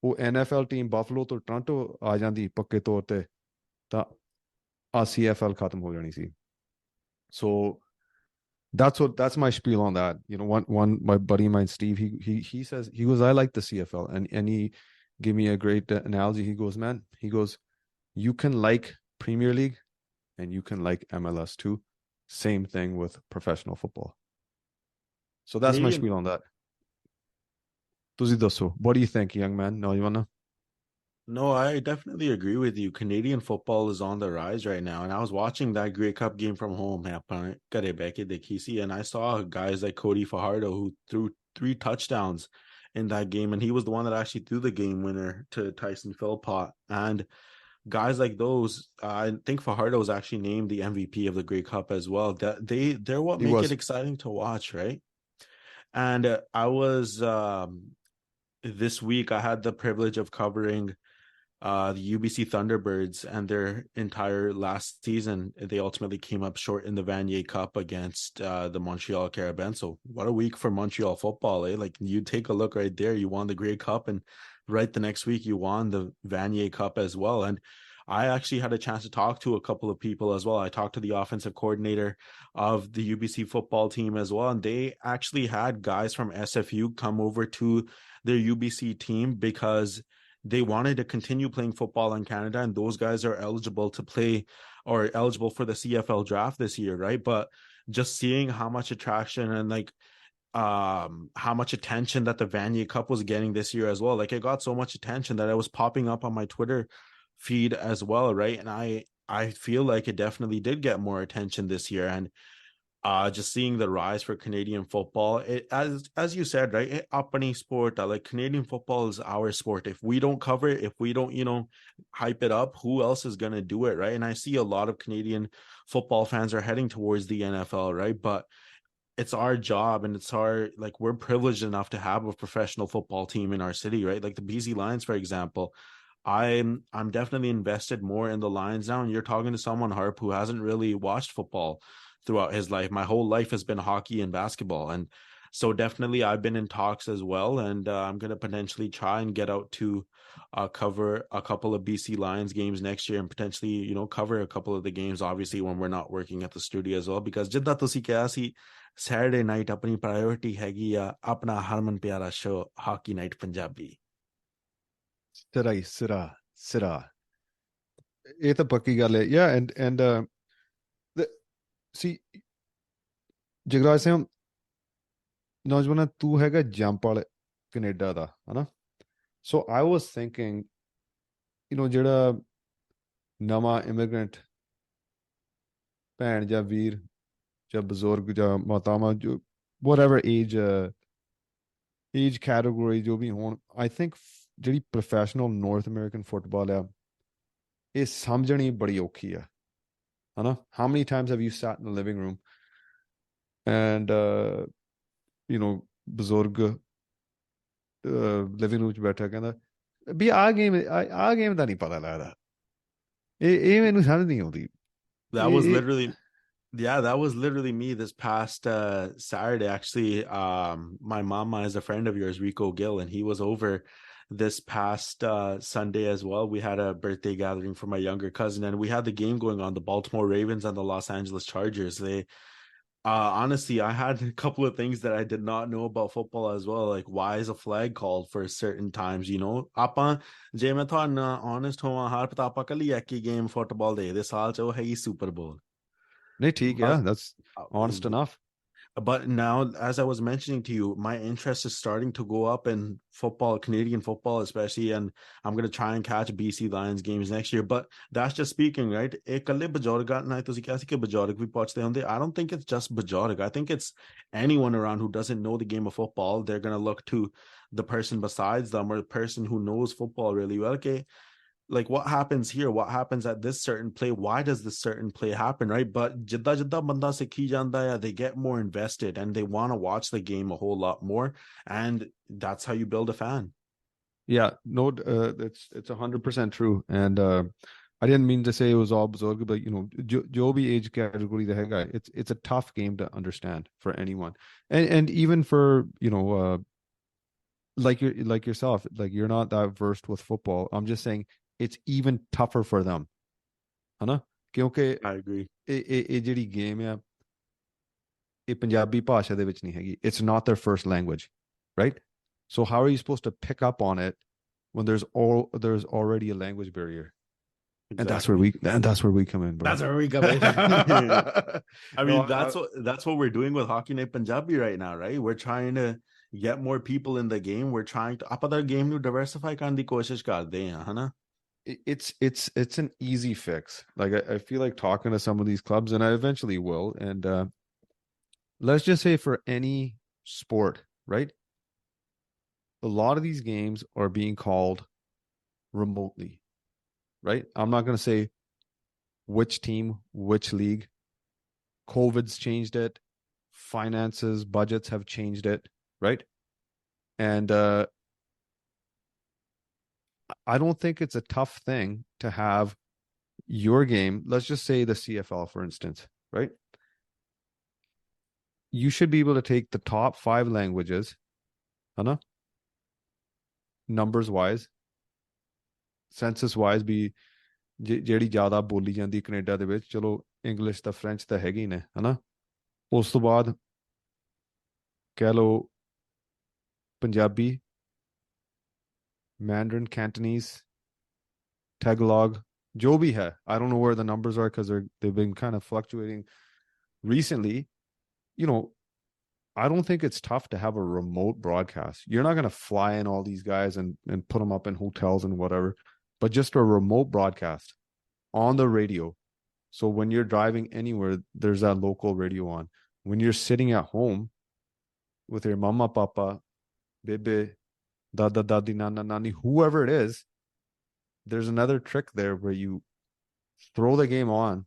ਉਹ NFL team Buffalo ਤੋਂ Toronto ਆ ਜਾਂਦੀ ਪੱਕੇ ਤੌਰ ਤੇ ਤਾਂ ਆ CFL ਖਤਮ ਹੋ ਜਾਣੀ ਸੀ. So that's my spiel on that. One my buddy of mine, Steve, he says, he goes, I like the CFL, and he gave me a great analogy. He goes, man, you can like Premier League and you can like MLS too. Same thing with professional football. So that's my spiel on that. ਤੁਸੀਂ ਦੱਸੋ, what do you think, young man? No, you wanna? No, I definitely agree with you. Canadian football is on the rise right now. And I was watching that Grey Cup game from home, and I saw guys like Cody Fajardo who threw 3 touchdowns in that game. And he was the one that actually threw the game winner to Tyson Philpott. And guys like those, I think Fajardo was actually named the MVP of the Grey Cup as well. They're what make it exciting to watch, right? And I was this week, I had the privilege of covering the UBC Thunderbirds and their entire last season. They ultimately came up short in the Vanier Cup against the Montreal Carabins. So what a week for Montreal football, eh? Like, you take a look right there, you won the Grey Cup, and right the next week you won the Vanier Cup as well. And I actually had a chance to talk to a couple of people as well. I talked to the offensive coordinator of the UBC football team as well, and they actually had guys from SFU come over to their UBC team because they wanted to continue playing football in Canada, and those guys are eligible to play or eligible for the CFL draft this year, right? But just seeing how much attraction and how much attention that the Vanier Cup was getting this year as well, like, it got so much attention that it was popping up on my Twitter feed as well, right? And I feel like it definitely did get more attention this year. And just seeing the rise for Canadian football, it, as you said, right, apani sport, like, Canadian football is our sport. If we don't cover it, if we don't hype it up, who else is going to do it, right? And I see a lot of Canadian football fans are heading towards the NFL, right? But it's our job, and it's our, like, we're privileged enough to have a professional football team in our city, right? Like the BC Lions, for example. I'm definitely invested more in the Lions now. And you're talking to someone, Harp, who hasn't really watched football throughout his life. My whole life has been hockey and basketball. And so definitely I've been in talks as well. And I'm going to potentially try and get out to cover a couple of BC Lions games next year, and potentially, cover a couple of the games, obviously, when we're not working at the studio as well. Because jidda tusi kiha si, Saturday night apni priority ਹੈਗੀ ਆ ਆਪਣਾ ਹਰਮਨ ਪਿਆਰਾ show Hockey Night Punjabi. Sira. ਇਹ ਤਾਂ ਪੱਕੀ ਗੱਲ ਹੈ. Yeah, and see, Jagraj Singh, ਨੌਜਵਾਨਾਂ, ਤੂੰ ਹੈਗਾ ਜੰਪ ਵਾਲੇ ਕੈਨੇਡਾ ਦਾ, ਹਨਾ? So I was thinking, ਜਿਹੜਾ ਨਵਾਂ ਇਮੀਗ੍ਰੈਂਟ ਭੈਣ ਜਾਂ ਵੀਰ ਜਾਂ ਬਜ਼ੁਰਗ ਜਾਂ ਮਾਤਾਵਾਂ, ਜੋ whatever age category ਜੋ ਵੀ ਹੋਣ, I think ਜਿਹੜੀ ਪ੍ਰੋਫੈਸ਼ਨਲ ਨਾਰਥ ਅਮਰੀਕਨ ਫੁੱਟਬਾਲ ਆ, ਇਹ ਸਮਝਣੀ ਬੜੀ ਔਖੀ ਆ, ਹਨਾ? How many times have you sat in the living room and ਬਜ਼ੁਰਗ ਲਿਵਿੰਗ ਰੂਮ 'ਚ ਬੈਠਾ ਕਹਿੰਦਾ ਵੀ ਆਹ ਗੇਮ ਦਾ ਨਹੀਂ ਪਤਾ ਲੱਗਦਾ, ਇਹ ਮੈਨੂੰ ਸਮਝ ਨਹੀਂ ਆਉਂਦੀ. That was literally me this past Saturday. Actually, my mama is a friend of yours, Rico Gill, and he was over this past Sunday as well. We had a birthday gathering for my younger cousin, and we had the game going on, the Baltimore Ravens and the Los Angeles Chargers. They honestly, I had a couple of things that I did not know about football as well, like why is a flag called for certain times, ਆਪਾਂ ਜੇ ਮੈਂ ਤੁਹਾਨੂੰ honest ਹੋਵਾਂ, ਹਰ ਪਤਾ ਆਪਾਂ ਕੱਲੀ ਇੱਕ ਹੀ game football ਦੇ ਸਾਲ ਚ ਉਹ ਹੈਗੀ Super Bowl. ਨਹੀਂ, ਠੀਕ ਹੈ, that's honest enough. But now, as I was mentioning to you, my interest is starting to go up in football, Canadian football, especially, and I'm going to try and catch BC Lions games next year. But that's just speaking, right? I don't think it's just Bajorg. I think it's anyone around who doesn't know the game of football. They're going to look to the person besides them or the person who knows football really well. Okay, like what happens here, what happens at this certain play, why does this certain play happen, right? But jidda jidda banda sikhi janda hai, they get more invested and they want to watch the game a whole lot more, and that's how you build a fan. Yeah, no, it's 100% true. And I didn't mean to say it was all Buzurg, but jo bhi age category the hai, it's a tough game to understand for anyone, and even for like yourself, like you're not that versed with football. I'm just saying it's even tougher for them, है ना? क्योंकि I agree. ਇਹ ਜਿਹੜੀ game ਆ ਇਹ ਪੰਜਾਬੀ ਭਾਸ਼ਾ ਦੇ ਵਿੱਚ ਨਹੀਂ ਹੈਗੀ. It's not their first language, right? So how are you supposed to pick up on it when there's already a language barrier? Exactly. And that's where we come in, bro. That's where we come in. I mean, that's what we're doing with Hockey Night Punjabi right now, right? We're trying to get more people in the game. We're trying to up other game to diversify ਕਰਨ ਦੀ ਕੋਸ਼ਿਸ਼ ਕਰਦੇ ਹਾਂ, ਹੈ ਨਾ? It's an easy fix. Like I feel like talking to some of these clubs, and I eventually will. And let's just say for any sport, right? A lot of these games are being called remotely, right? I'm not going to say which team, which league. COVID's changed it. Finances, budgets have changed it, right? And I don't think it's a tough thing to have your game. Let's just say the CFL, for instance, right? You should be able to take the top 5 languages, Hana, numbers wise, census wise, be ਜਿਹੜੀ ਜ਼ਿਆਦਾ ਬੋਲੀ ਜਾਂਦੀ Canada ਦੇ ਵਿੱਚ, ਚਲੋ English ਤਾਂ French ਤਾਂ ਹੈਗੀ ਨੇ, ਹਨਾ? ਉਸ ਤੋਂ ਬਾਅਦ ਕਹਿ ਲਓ Punjabi, Mandarin, Cantonese, Tagalog, jo bhi hai. I don't know where the numbers are because they've been kind of fluctuating recently. I don't think it's tough to have a remote broadcast. You're not going to fly in all these guys and put them up in hotels and whatever, but just a remote broadcast on the radio. So when you're driving anywhere, there's that local radio on. When you're sitting at home with your mama, papa, bebe, dada, dadi, nana, nani, whoever it is, there's another trick there where you throw the game on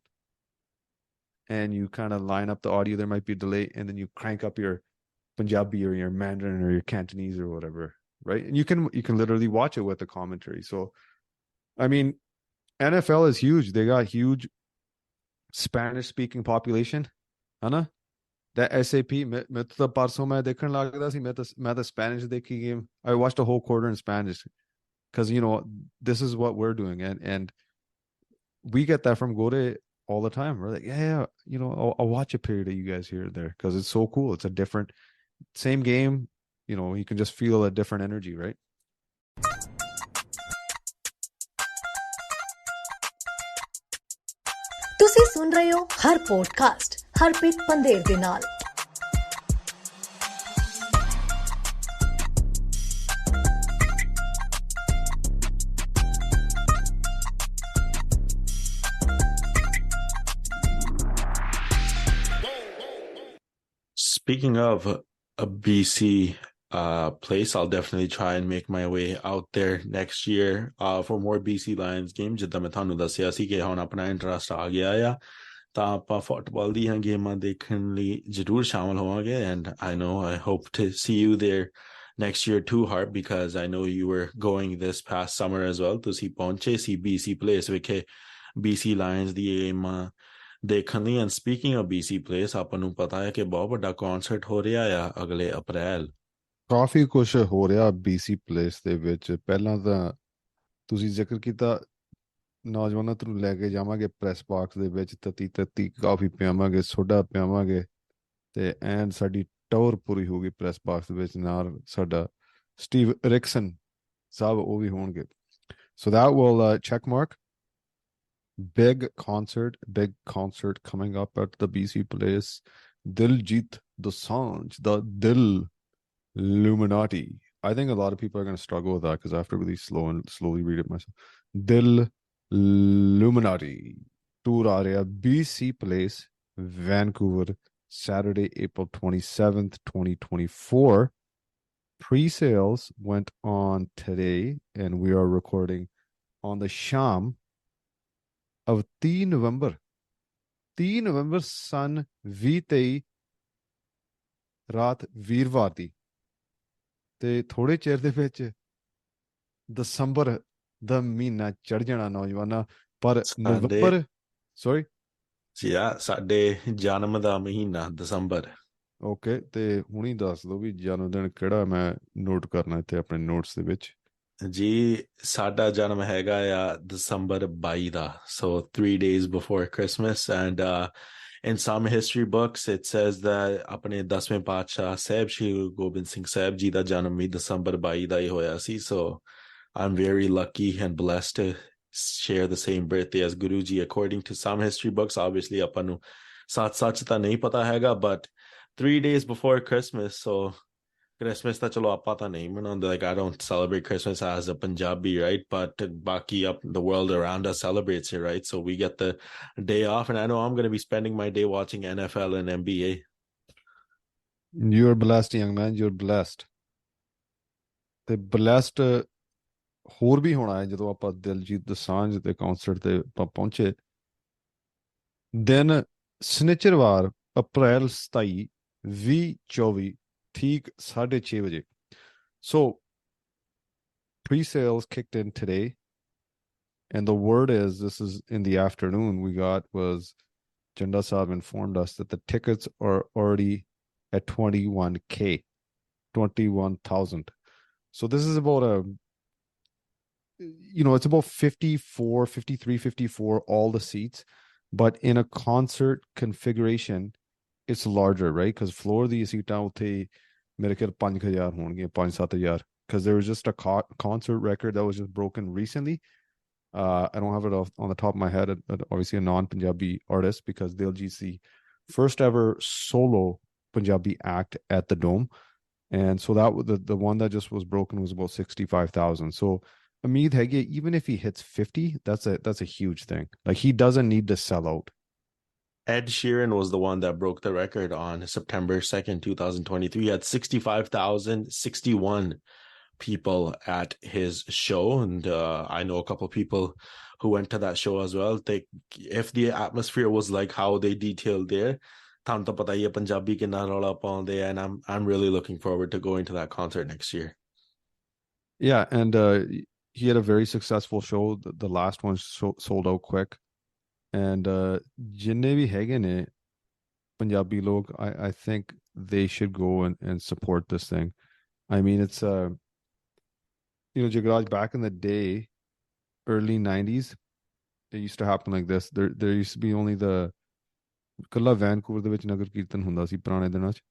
and you kind of line up the audio. There might be a delay, and then you crank up your Punjabi or your Mandarin or your Cantonese or whatever, right? And you can literally watch it with the commentary. So, I mean, NFL is huge. They got huge Spanish-speaking population, Anna. That SAP, मैं तो परसों मैं देखने लगा था, मैं तो Spanish देखी game. I watched a whole quarter in Spanish because this is what we're doing, and we get that from Gore all the time. We're like, yeah, I'll watch a period of you guys here and there because it's so cool. It's a different, same game, you can just feel a different energy, right? ਤੁਸੀਂ ਸੁਣ ਰਹੇ ਹੋ ਹਰ podcast Harpreet Pander ਦੇ ਨਾਲ। Speaking of a BC place, I'll definitely try and make my way out there next year for more BC Lions games. ਜਿੱਦਾਂ ਮੈਂ ਤੁਹਾਨੂੰ ਦੱਸਿਆ ਸੀ ਕਿ ਹੁਣ ਆਪਣਾ ਇੰਟਰਸਟ ਆ ਗਿਆ ਆ, ਤਾਂ ਆਪਾਂ ਫੁੱਟਬਾਲ ਦੀਆਂ ਗੇਮਾਂ ਦੇਖਣ ਲਈ ਜ਼ਰੂਰ ਸ਼ਾਮਲ ਹੋਵਾਂਗੇ, and I hope to see you there next year too, Harp, because I know you were going this past summer as well. ਤੁਸੀਂ ਪਹੁੰਚੇ ਸੀ BC Place ਵਿਖੇ BC Lions ਦੀ ਗੇਮਾਂ ਦੇਖਣ ਲਈ। And speaking of BC Place, ਆਪਾਂ ਨੂੰ ਪਤਾ ਹੈ ਕਿ ਬਹੁਤ ਵੱਡਾ ਕਨਸਰਟ ਹੋ ਰਿਹਾ ਆ ਅਗਲੇ ਅਪ੍ਰੈਲ। ਕਾਫੀ ਕੁਝ ਹੋ ਰਿਹਾ BC Place ਦੇ ਵਿੱਚ। ਪਹਿਲਾਂ ਤਾਂ ਤੁਸੀਂ ਜ਼ਿਕਰ ਕੀਤਾ ਨੌਜਵਾਨਾਂ ਨੂੰ ਲੈ ਕੇ ਜਾਵਾਂਗੇ ਪ੍ਰੈਸ ਬਾਕਸ ਦੇ ਵਿੱਚ, ਤਤੀ ਕਾਫੀ ਪਿਆਵਾਂਗੇ, ਸੋਡਾ ਪਿਆਵਾਂਗੇ, ਤੇ ਐਂਡ ਸਾਡੀ ਟੌਰ ਪੂਰੀ ਹੋਊਗੀ ਪ੍ਰੈਸ ਬਾਕਸ ਦੇ ਵਿੱਚ। ਨਾਲ ਸਾਡਾ ਸਟੀਵ ਰਿਕਸਨ ਸਾਹਿਬ ਉਹ ਵੀ ਹੋਣਗੇ। So that will check mark. Big concert coming up at the BC Place. Diljit Dosanjh, the Dil Illuminati. I think a lot of people are going to struggle with that because I have to really slowly read it myself. Dil Illuminati tour area, BC Place, Vancouver, Saturday, April 27th, 2024. Pre-sales went on today, and we are recording on the sham of 3 November. 3 November सन 2023 ਰਾਤ ਵੀਰਵਾਰ ਦੀ ਤੇ ਥੋੜੇ ਚਿਰ ਦੇ ਵਿੱਚ ਦਸੰਬਰ ਦਾ ਮਹੀਨਾ ਚੜ ਜਾਣਾ ਨੌਜਵਾਨਾਂ ਪਰ ਨਵੰਬਰ ਸੌਰੀ ਸਾਡੇ ਜਨਮ ਦਾ ਮਹੀਨਾ ਦਸੰਬਰ ਓਕੇ ਤੇ ਹੁਣੀ ਦੱਸ ਦਿਓ ਵੀ ਜਨਮ ਦਿਨ ਕਿਹੜਾ ਮੈਂ ਨੋਟ ਕਰਨਾ ਇੱਥੇ ਆਪਣੇ ਨੋਟਸ ਦੇ ਵਿੱਚ ਜੀ ਸਾਡਾ ਜਨਮ ਹੈਗਾ ਆ ਦਸੰਬਰ 22 ਦਾ so 3 days before Christmas and in some history books it says that ਆਪਣੇ 10ਵੇਂ ਪਾਤਸ਼ਾਹ ਸਾਹਿਬ ਸ਼੍ਰੀ ਗੁਰੂ ਗੋਬਿੰਦ ਸਿੰਘ ਸਾਹਿਬ ਜੀ ਦਾ ਜਨਮ ਵੀ ਦਸੰਬਰ 22 ਦਾ ਹੀ ਹੋਇਆ ਸੀ so I'm very lucky and blessed to share the same birthday as Guru Ji according to some history books obviously ਆਪਾਂ ਨੂੰ ਸੱਚ ਤਾਂ ਨਹੀਂ ਪਤਾ ਹੈਗਾ but 3 days before Christmas so Christmas ਤਾਂ ਚਲੋ ਆਪਾਂ ਤਾਂ ਨਹੀਂ ਮਨਾਉਂਦੇ like I don't celebrate Christmas as a Punjabi right but ਬਾਕੀ up the world around us celebrates it right so we get the day off and I know I'm going to be spending my day watching NFL and NBA. You're blessed young man you're blessed ਤੇ blessed ਹੋਰ ਵੀ ਹੋਣਾ ਹੈ ਜਦੋਂ ਆਪਾਂ ਦਿਲਜੀਤ ਦੋਸਾਂਝ ਦੇ concert ਤੇ ਪਹੁੰਚੇ ਦਿਨ ਸਨਿਚਰਵਾਰ ਅਪ੍ਰੈਲ 27 2024 ਠੀਕ 6:30 ਵਜੇ so pre-sales kicked in today and the word is this is in the afternoon we got was Janda Saab informed us that the tickets are already at 21,000 so this is about it's about 54 53 54 all the seats but in a concert configuration it's larger right because floor ਦੀ ਸੀਟਾਂ ਉੱਥੇ ਮੇਰੇ ਖਿਆਲ 5,000 ਹੋਣਗੀਆਂ 5-7,000 because there was just a concert record that was just broken recently I don't have it on the top of my head obviously a non-Punjabi artist because Diljit's the first ever solo Punjabi act at the Dome and so that the one that just was broken was about 65,000 so Umeed hai even if he hits 50 that's a huge thing like he doesn't need to sell out. Ed Sheeran was the one that broke the record on September 2nd, 2023. He had 65,061 people at his show. And I know a couple of people who went to that show as well. If the atmosphere was like how they detailed there, Punjabi and I'm really looking forward to going to that concert next year. Yeah, and he had a very successful show. The last one sold out quick. And ਜਿੰਨੇ ਵੀ ਹੈਗੇ ਨੇ ਪੰਜਾਬੀ ਲੋਕ I think they should go and support this thing. I mean it's Jagraj back in the day early 90s it used to happen like this there used to be only the ਕੱਲਾ Vancouver ਦੇ ਵਿੱਚ ਨਗਰ ਕੀਰਤਨ ਹੁੰਦਾ ਸੀ ਪੁਰਾਣੇ ਦਿਨਾਂ 'ਚ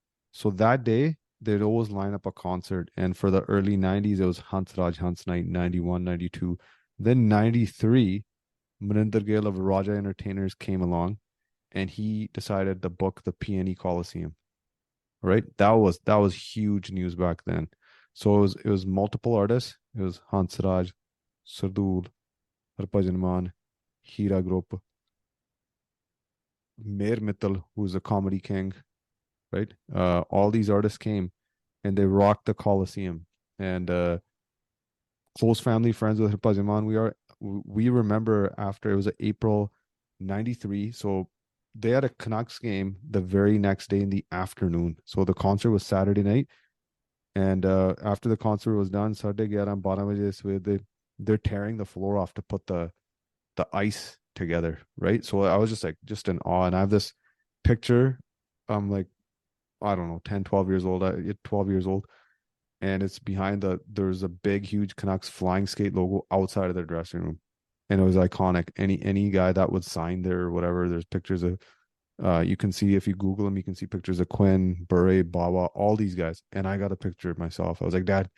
so that day they'd always line up a concert and for the early 90s it was Hansraj Hans Night 91 92 then 93 Maninder Gill of Raja Entertainers came along and he decided to book the PNE Coliseum. Right? That was huge news back then. So it was multiple artists. It was Hansraj, Sardul, Harpreet and Hira Group, Mayor Mittal, who's a comedy king. Right? All these artists came and they rocked the Coliseum. And close family friends with Harpreet and we remember after it was April 93 so they had a Canucks game the very next day in the afternoon so the concert was Saturday night and after the concert was done they're tearing the floor off to put the ice together right so I was just in awe and I have this picture I'm like I don't know 10 12 years old 12 years old and it's behind there's a big huge Canucks flying skate logo outside of their dressing room and it was iconic any guy that would sign there or whatever there's pictures of you can see if you Google them you can see pictures of Quinn Bure Bawa all these guys and I got a picture of myself I was like daddy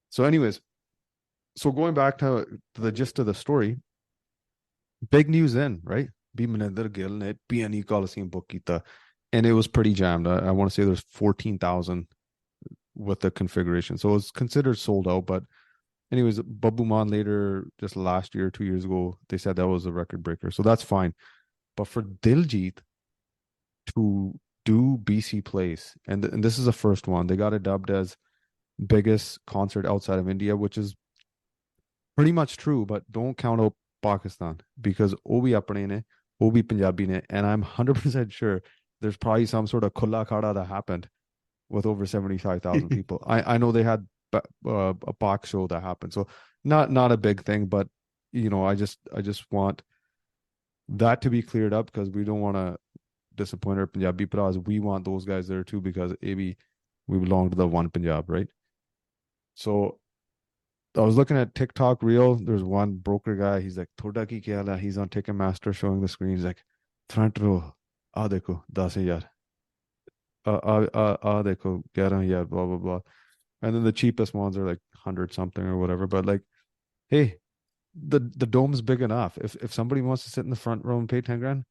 so anyways so going back to the gist of the story big news in, right? B. Maninder Gill ne PNE Coliseum book kita, and it was pretty jammed. I want to say there's 14,000 with the configuration, so it was considered sold out. But anyways, Babu Man later, just last year, 2 years ago, they said that was a record breaker, so that's fine. But for Diljit to do BC Place, and this is the first one, they got it dubbed as biggest concert outside of India, which is pretty much true, but don't count out Pakistan because ਉਹ ਵੀ ਆਪਣੇ ਨੇ, ਉਹ ਵੀ ਪੰਜਾਬੀ ਨੇ, and I'm 100% sure there's probably some sort of khulla khada that happened with over 75,000 people. I know they had a Pak show that happened, so not a big thing, but I just want that to be cleared up because we don't want to disappoint our Punjabi pras. We want those guys there too because maybe we belong to the one Punjab, right? So I was looking at TikTok reel. There's one broker guy. He's like, "Thoda ki kya hai?" He's on Ticketmaster showing the screen. He's like, "Front row, ah dekho, 10,000. Dekho, 11,000, blah blah blah." And then the cheapest ones are like 100 something or whatever. But like, hey, the dome's big enough. If somebody wants to sit in the front row and pay 10 grand,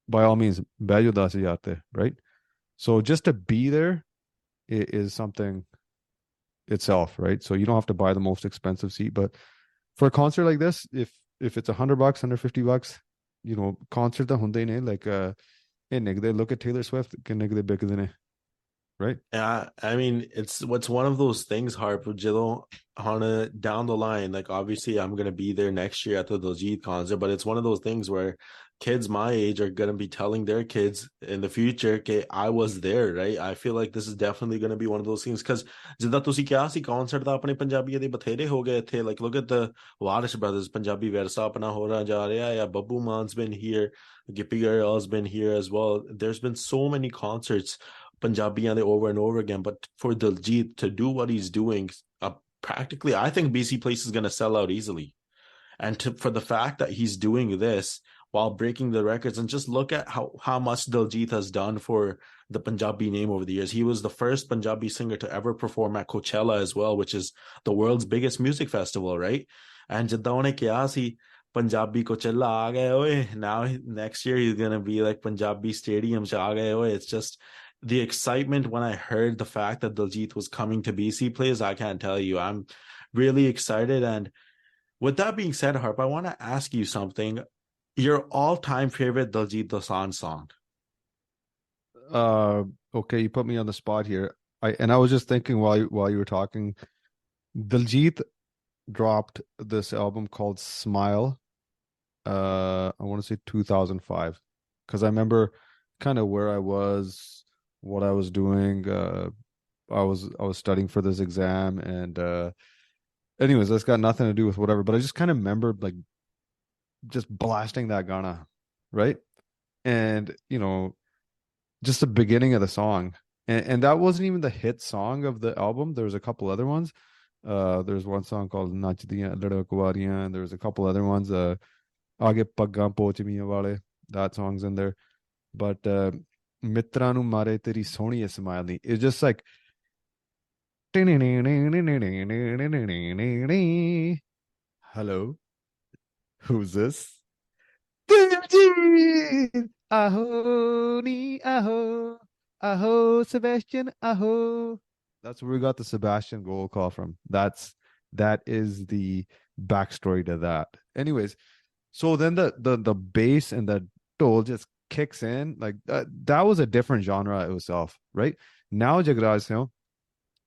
by all means, bajo 10,000 there, right? So just to be there is something itself, right? So you don't have to buy the most expensive seat, but for a concert like this, if it's $100, $150, concert the hunde ne like they look at Taylor Swift, right? Yeah, I mean, it's one of those things, Harp, down the line, like obviously I'm gonna be there next year at the Diljit concert, but it's one of those things where kids my age are gonna be telling their kids in the future, okay, I was there, right? I feel like this is definitely gonna be one of those things because ਜਿੱਦਾਂ ਤੁਸੀਂ ਕਿਹਾ ਸੀ concert ਤਾਂ ਆਪਣੇ ਪੰਜਾਬੀਆਂ ਦੇ ਬਥੇਰੇ ਹੋ ਗਏ ਇੱਥੇ, like look at the Warish brothers, Punjabi ਵਿਰਸਾ ਆਪਣਾ ਹੋ ਰਿਹਾ ਜਾ ਰਿਹਾ ਹੈ, Babu Man's been here, Gippy Garrel's been here as well. There's been so many concerts Punjabi over and over again, but for Diljit to do what he's doing, practically, I think BC Place is going to sell out easily. And for the fact that he's doing this while breaking the records, and just look at how much Diljit has done for the Punjabi name over the years. He was the first Punjabi singer to ever perform at Coachella as well, which is the world's biggest music festival, right? And ਜਿੱਦਾਂ ਉਹਨੇ ਕਿਹਾ ਸੀ Punjabi Coachella ਆ ਗਏ ਓਏ, now next year he's going to be like Punjabi Stadium ਚ ਆ ਗਏ ਓਏ. It's just the excitement when I heard the fact that Diljit was coming to BC Plays, I can't tell you. I'm really excited. And with that being said, Harp, I want to ask you something. Your all-time favorite Diljit Dosanjh song? Okay, you put me on the spot here. I was just thinking while you were talking, Diljit dropped this album called Smile. I want to say 2005, because I remember kind of where I was, what I was doing. I was studying for this exam, and anyways, that's got nothing to do with whatever. But I just kind of remember like just blasting that Ghana, right? And just the beginning of the song, and that wasn't even the hit song of the album. There was a couple other ones. There's one song called Nachdiyan Lada Kuwariyan, and there's a couple other ones. Aage Paggan Pochmiyan Wale, that song's in there. But Mitra nu mare teri soni smile ni. It's just like hello, who's this? Aho ni aho, aho Sebastian aho. That's where we got the Sebastian goal call from. That is the backstory to that. Anyways, so then the bass and the toll just kicks in. Like that was a different genre itself, right? Now Jagraj,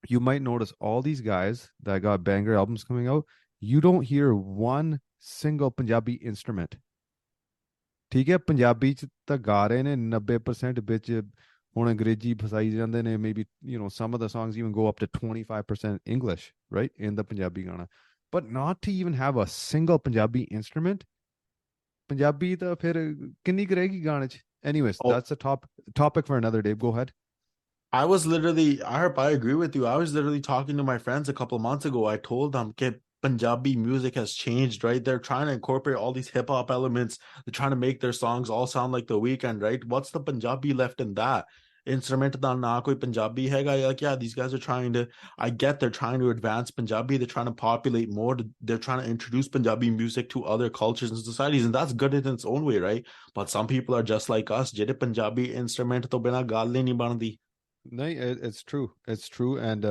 you might notice all these guys that got banger albums coming out, you don't hear one single Punjabi instrument. ठीक है, पंजाबी च ਤਾਂ ਗਾ ਰਹੇ ਨੇ 90% ਵਿੱਚ, ਹੁਣ ਅੰਗਰੇਜ਼ੀ ਫਸਾਈ ਜਾਂਦੇ ਨੇ, maybe some of the songs even go up to 25% English, right, in the Punjabi Gana, but not to even have a single Punjabi instrument. Punjabi ਤਾਂ ਫਿਰ ਕਿੰਨੀ ਕਰੇਗੀ ਗਾਣੇ ਚ. Anyways, that's a topic for another day. Go ahead. I agree with you. I was literally talking to my friends a couple of months ago. I told them, "Get Punjabi music has changed, right? They're trying to incorporate all these hip hop elements. They're trying to make their songs all sound like The Weeknd, right? What's the Punjabi left in that? instrument ਦਾ ਨਾ ਕੋਈ ਪੰਜਾਬੀ ਹੈਗਾ, like yeah, these guys are trying to, I get they're trying to advance Punjabi, they're trying to populate more, they're trying to introduce Punjabi music to other cultures and societies, and that's good in its own way, right? But some people are just like us, ਜਿਹੜੇ Punjabi instrument ਤੋਂ ਬਿਨਾਂ ਗੱਲ ਹੀ ਨਹੀਂ ਬਣਦੀ. No, it's true. It's true. And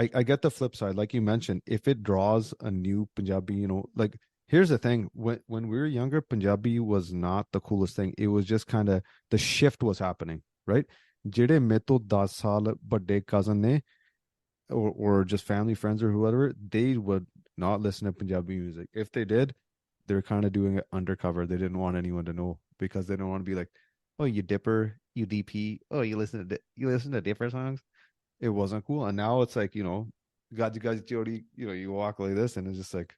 I get the flip side. Like you mentioned, if it draws a new Punjabi, you know, like here's the thing. When we were younger, Punjabi was not the coolest thing. It was just kind of the shift was happening, right? ਜਿਹੜੇ ਮੇਰੇ ਤੋਂ 10 ਸਾਲ ਵੱਡੇ cousin ਨੇ or just family friends or whoever, they would not listen to Punjabi music. If they did, they're kind of doing it undercover. They didn't want anyone to know because they don't want to be like, oh, you dipper, you DP, oh, you listen to dipper songs. It wasn't cool. And now it's like, you know, Gaji Jodi, you know, you walk like this and it's just like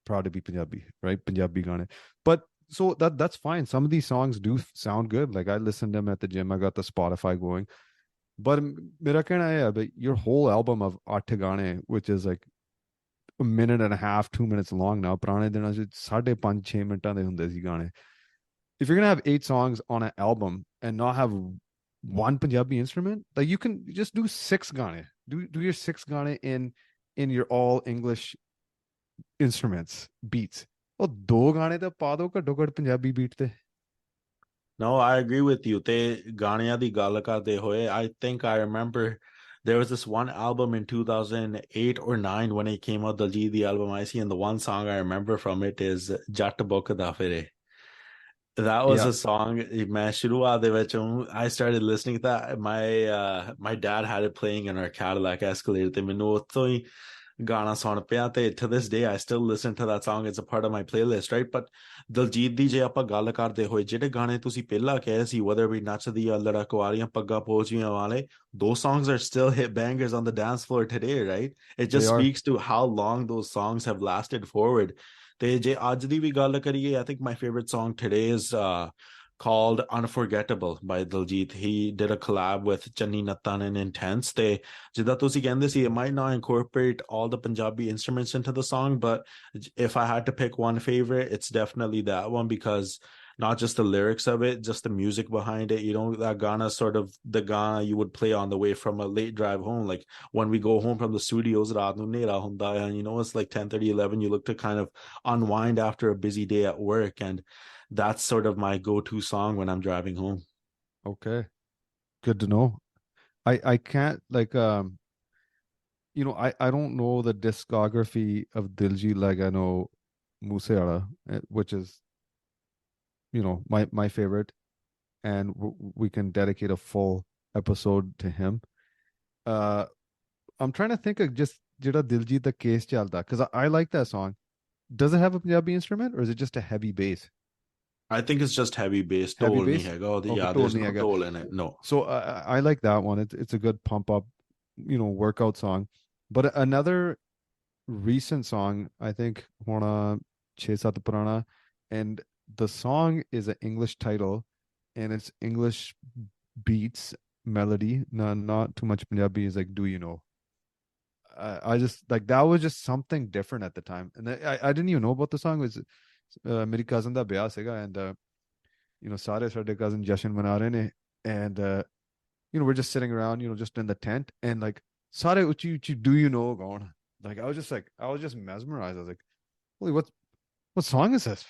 proud to be Punjabi, right? Punjabi Gane. But so that's fine. Some of these songs do sound good. Like I listened to them at the gym. I got the Spotify going. But mera kehna hai, but your whole album of Aठ Gane, which is like a minute and a half, 2 minutes long now, ਪੁਰਾਣੇ ਦਿਨਾਂ ਚ 5.5 ਮਿੰਟਾਂ ਦੇ ਹੁੰਦੇ ਸੀ ਗਾਣੇ. If you're gonna have 8 songs on an album and not have one Punjabi instrument, like you can just do 6 gane. Do your 6 gane in your all English instruments, beats. Oh, 2 gane ਤਾਂ ਪਾ ਦੋ ਘੱਟੋ ਘੱਟ Punjabi beat ਤੇ. No, I agree with you. ਤੇ ਗਾਣਿਆਂ ਦੀ ਗੱਲ ਕਰਦੇ ਹੋਏ, I think I remember there was this one album in 2008 or 9 when it came out, Diljit the album I see, and the one song I remember from it is Jatt Bukda Fire. That was a song. I started listening to that. My dad had it playing in our Cadillac Escalator. To this day, I still listen to that song. It's a part of my playlist, right? But Diljit di je aapa gall karde hoye, ਜਿਹੜੇ ਗਾਣੇ ਤੁਸੀਂ ਪਹਿਲਾਂ ਕਹਿ ਸੀ, whether we ਨੱਚਦੀ ਆ ਲੜਕਵਾਰੀਆਂ ਪੱਗਾਂ ਪੋਚੀਆਂ ਵਾਲੇ, those songs are still hit bangers on the dance floor today, right? It just speaks to how long those songs have lasted forward. ਤੇ ਜੇ ਅੱਜ ਦੀ ਵੀ ਗੱਲ ਕਰੀਏ, I think my favorite song today is called Unforgettable by Diljit. He did a collab with Channi Nathan and Intense. ਤੇ ਜਿੱਦਾਂ ਤੁਸੀਂ ਕਹਿੰਦੇ ਸੀ, it might not incorporate all the Punjabi instruments into the song, but if I had to pick one favorite, it's definitely that one, because not just the lyrics of it, just the music behind it. You know, that Ghana sort of the Ghana you would play on the way from a late drive home. Like when we go home from the studios, and you know, it's like 10:30, 11. You look to kind of unwind after a busy day at work. And that's sort of my go-to song when I'm driving home. Okay. Good to know. I can't like, you know, I don't know the discography of Diljit like I know Musewala, which is, you know, my favorite, and we can dedicate a full episode to him. I'm trying to think of just jada Diljit the case chalda, because I like that song. Does it have a Punjabi instrument or is it just a heavy bass? I think it's just heavy bass. Heavy bass? Yeah, there's no toll in it. No. So I like that one. It's a good pump up, you know, workout song. But another recent song, I think, Hona Chhe Sat Purana, and the song is an English title and it's English beats, melody, not too much Punjabi. Is like, do you know? I just like that was just something different at the time, and I didn't even know about the song. It was मेरी cousin da ब्याह सीगा, and you know, सारे साडे cousin जश्न मना रहे ने, and you know, we're just sitting around, you know, just in the tent, and like सारे उची उची do you know going, like I was just mesmerized. I was like, holy, what song is this?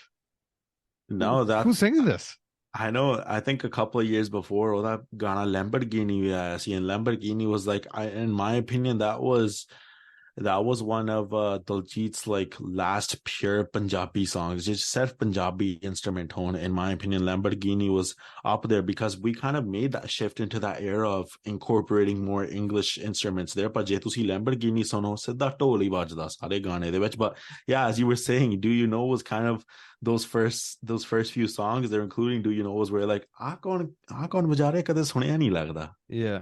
No, that who's singing this? I know. I think a couple of years before, that Ghana Lamborghini, and Lamborghini was like, in my opinion, that was one of Diljit's like last pure Punjabi songs. Just self Punjabi instrument tone. In my opinion, Lamborghini was up there because we kind of made that shift into that era of incorporating more English instruments there. But je tusi Lamborghini suno, sidha ਢੋਲ ਹੀ ਵੱਜਦਾ ਸਾਰੇ ਗਾਣੇ ਦੇ ਵਿੱਚ. But yeah, as you were saying, Do You Know was kind of those first few songs they're including. Do You Know was where like ਆ ਕੌਣ ਵਜਾ ਰਿਹਾ, ਕਦੇ ਸੁਣਿਆ ਨਹੀਂ ਲੱਗਦਾ. Yeah,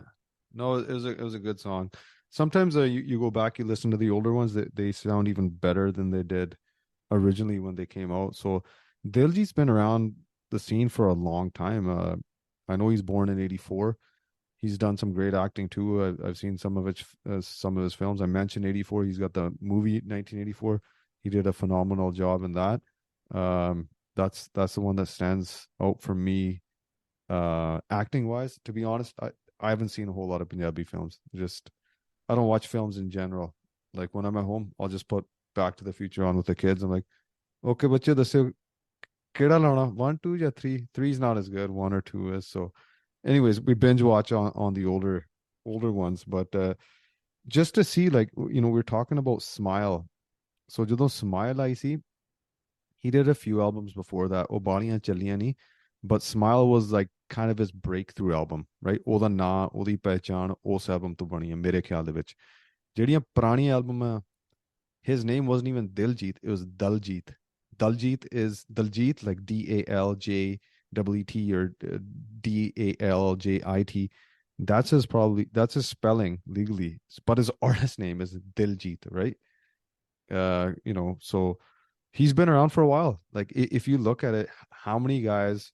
no, it was a good song. Sometimes you go back, you listen to the older ones, they sound even better than they did originally when they came out. So Diljit's been around the scene for a long time. I know he's born in 84. He's done some great acting too. I've seen some of his films. I mentioned 84. He's got the movie 1984. He did a phenomenal job in that. That's the one that stands out for me Acting wise, to be honest, I haven't seen a whole lot of Punjabi films. Just I don't watch films in general. Like when I'm at home, I'll just put Back to the Future on with the kids. I'm like, okay, बच्चे दस्यो केड़ा लाना 1, 2 या 3. 3 is not as good. 1 or 2 is. So, anyways, we binge watch on the older ones, but just to see, like, we're talking about Smile. So ਜਦੋਂ Smile I C, he did a few albums before that. ਉਹ ਬਾਹਲੀਆਂ ਚੱਲੀਆਂ ਨਹੀਂ, but Smile was like kind of his breakthrough album, right? ਉਹਦਾ ਨਾਂ, ਉਹਦੀ ਪਹਿਚਾਣ ਉਸ album ਤੋਂ ਬਣੀ ਹੈ ਮੇਰੇ ਖਿਆਲ ਦੇ ਵਿੱਚ. ਜਿਹੜੀਆਂ ਪੁਰਾਣੀਆਂ album, his name wasn't even Diljit, it was Daljit. Daljit is Daljit, like Daljit or Daljit. That's his spelling legally, but his artist name is Diljit, right? So he's been around for a while. Like if you look at it, how many guys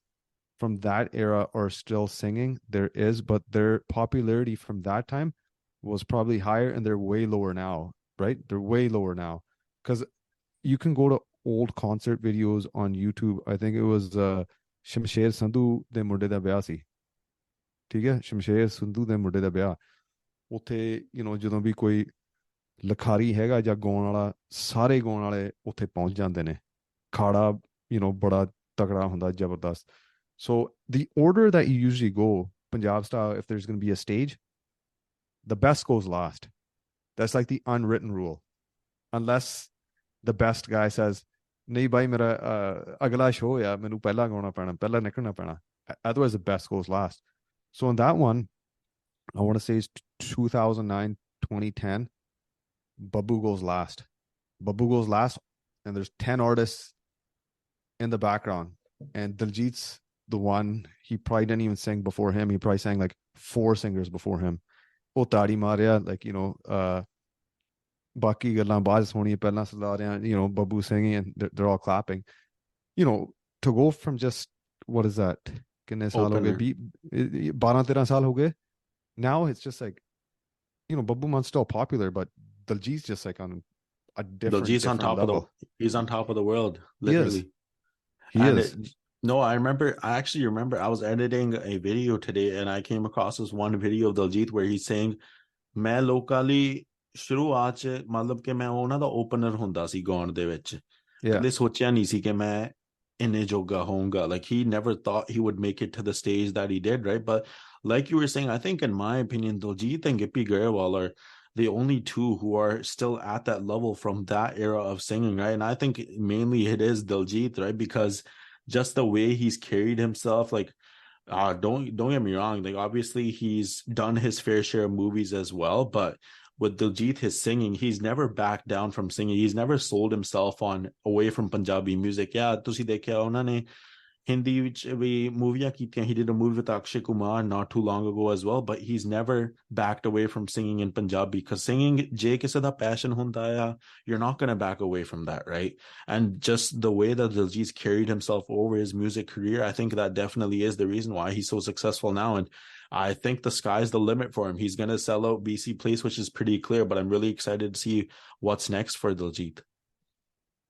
from that era are still singing? There is, but their popularity from that time was probably higher, and they're way lower now, right? They're way lower now because you can go to old concert videos on YouTube. I think it was Shamsher Sandhu de Munde da Vyah si. ठीक है, Shamsher Sandhu de Munde da Vyah. ਉੱਥੇ ਜਦੋਂ ਵੀ ਕੋਈ ਲਖਾਰੀ ਹੈਗਾ ਜਾਂ ਗਾਉਣ ਵਾਲਾ, ਸਾਰੇ ਗਾਉਣ ਵਾਲੇ ਉੱਥੇ ਪਹੁੰਚ ਜਾਂਦੇ ਨੇ. ਖਾੜਾ ਬੜਾ ਤਕੜਾ ਹੁੰਦਾ, ਜ਼ਬਰਦਸਤ. So the order that you usually go, Punjab style, if there's going to be a stage, the best goes last. That's like the unwritten rule. Unless the best guy says, nahi bhai mera agla show hai, mainu pehla gauna pena, pehla nikalna pena. Otherwise the best goes last. So in that one, I want to say it's 2009, 2010, Babu goes last. Babu goes last, and there's 10 artists in the background. And Diljit's the one, he probably didn't even sing before him. He probably sang like 4 singers before him. Oh, Tari Maria, like, Baki Gadlan Baz Honi Pelna Salarian, Babu singing, and they're all clapping. To go from just, what is that? Kitne saal ho gaye? 12-13 saal ho gaye. Now it's just like, Babu Man's still popular, but Diljit's just like on a Diljit's on top level. He's on top of the world, literally. He is. I actually remember I was editing a video today and I came across this one video of Diljit where he's saying, ਮੈਂ ਲੋਕਾਂ ਲਈ ਸ਼ੁਰੂਆਤ ਚ ਮਤਲਬ ਕਿ ਮੈਂ ਉਹਨਾਂ ਦਾ opener ਹੁੰਦਾ ਸੀ ਗਾਉਣ ਦੇ ਵਿੱਚ, ਕਦੇ ਸੋਚਿਆ ਨਹੀਂ ਸੀ ਕਿ ਮੈਂ ਇੰਨੇ ਜੋਗਾ ਹੋਊਂਗਾ. Like he never thought he would make it to the stage that he did, right? But like you were saying, I think in my opinion, Diljit and Gippy Grewal are the only two who are still at that level from that era of singing, right? And I think mainly it is Diljit, right? Because just the way he's carried himself, like, don't get me wrong, like obviously he's done his fair share of movies as well, but with Diljit, his singing, he's never backed down from singing. He's never sold himself on away from Punjabi music. Yeah, ਤੁਸੀਂ ਦੇਖਿਆ ਉਹਨਾਂ ਨੇ Hindi ਵਿੱਚ ਵੀ ਮੂਵੀਆਂ ਕੀਤੀਆਂ. He did a movie with Akshay Kumar not too long ago as well, but he's never backed away from singing in Punjabi, because singing, ਜੇ ਕਿਸੇ ਦਾ passion ਹੁੰਦਾ ਆ, you're not going to back away from that, right? And just the way that Diljit's carried himself over his music career, I think that definitely is the reason why he's so successful now. And I think the sky's the limit for him. He's going to sell out BC Place, which is pretty clear, but I'm really excited to see what's next for Diljit.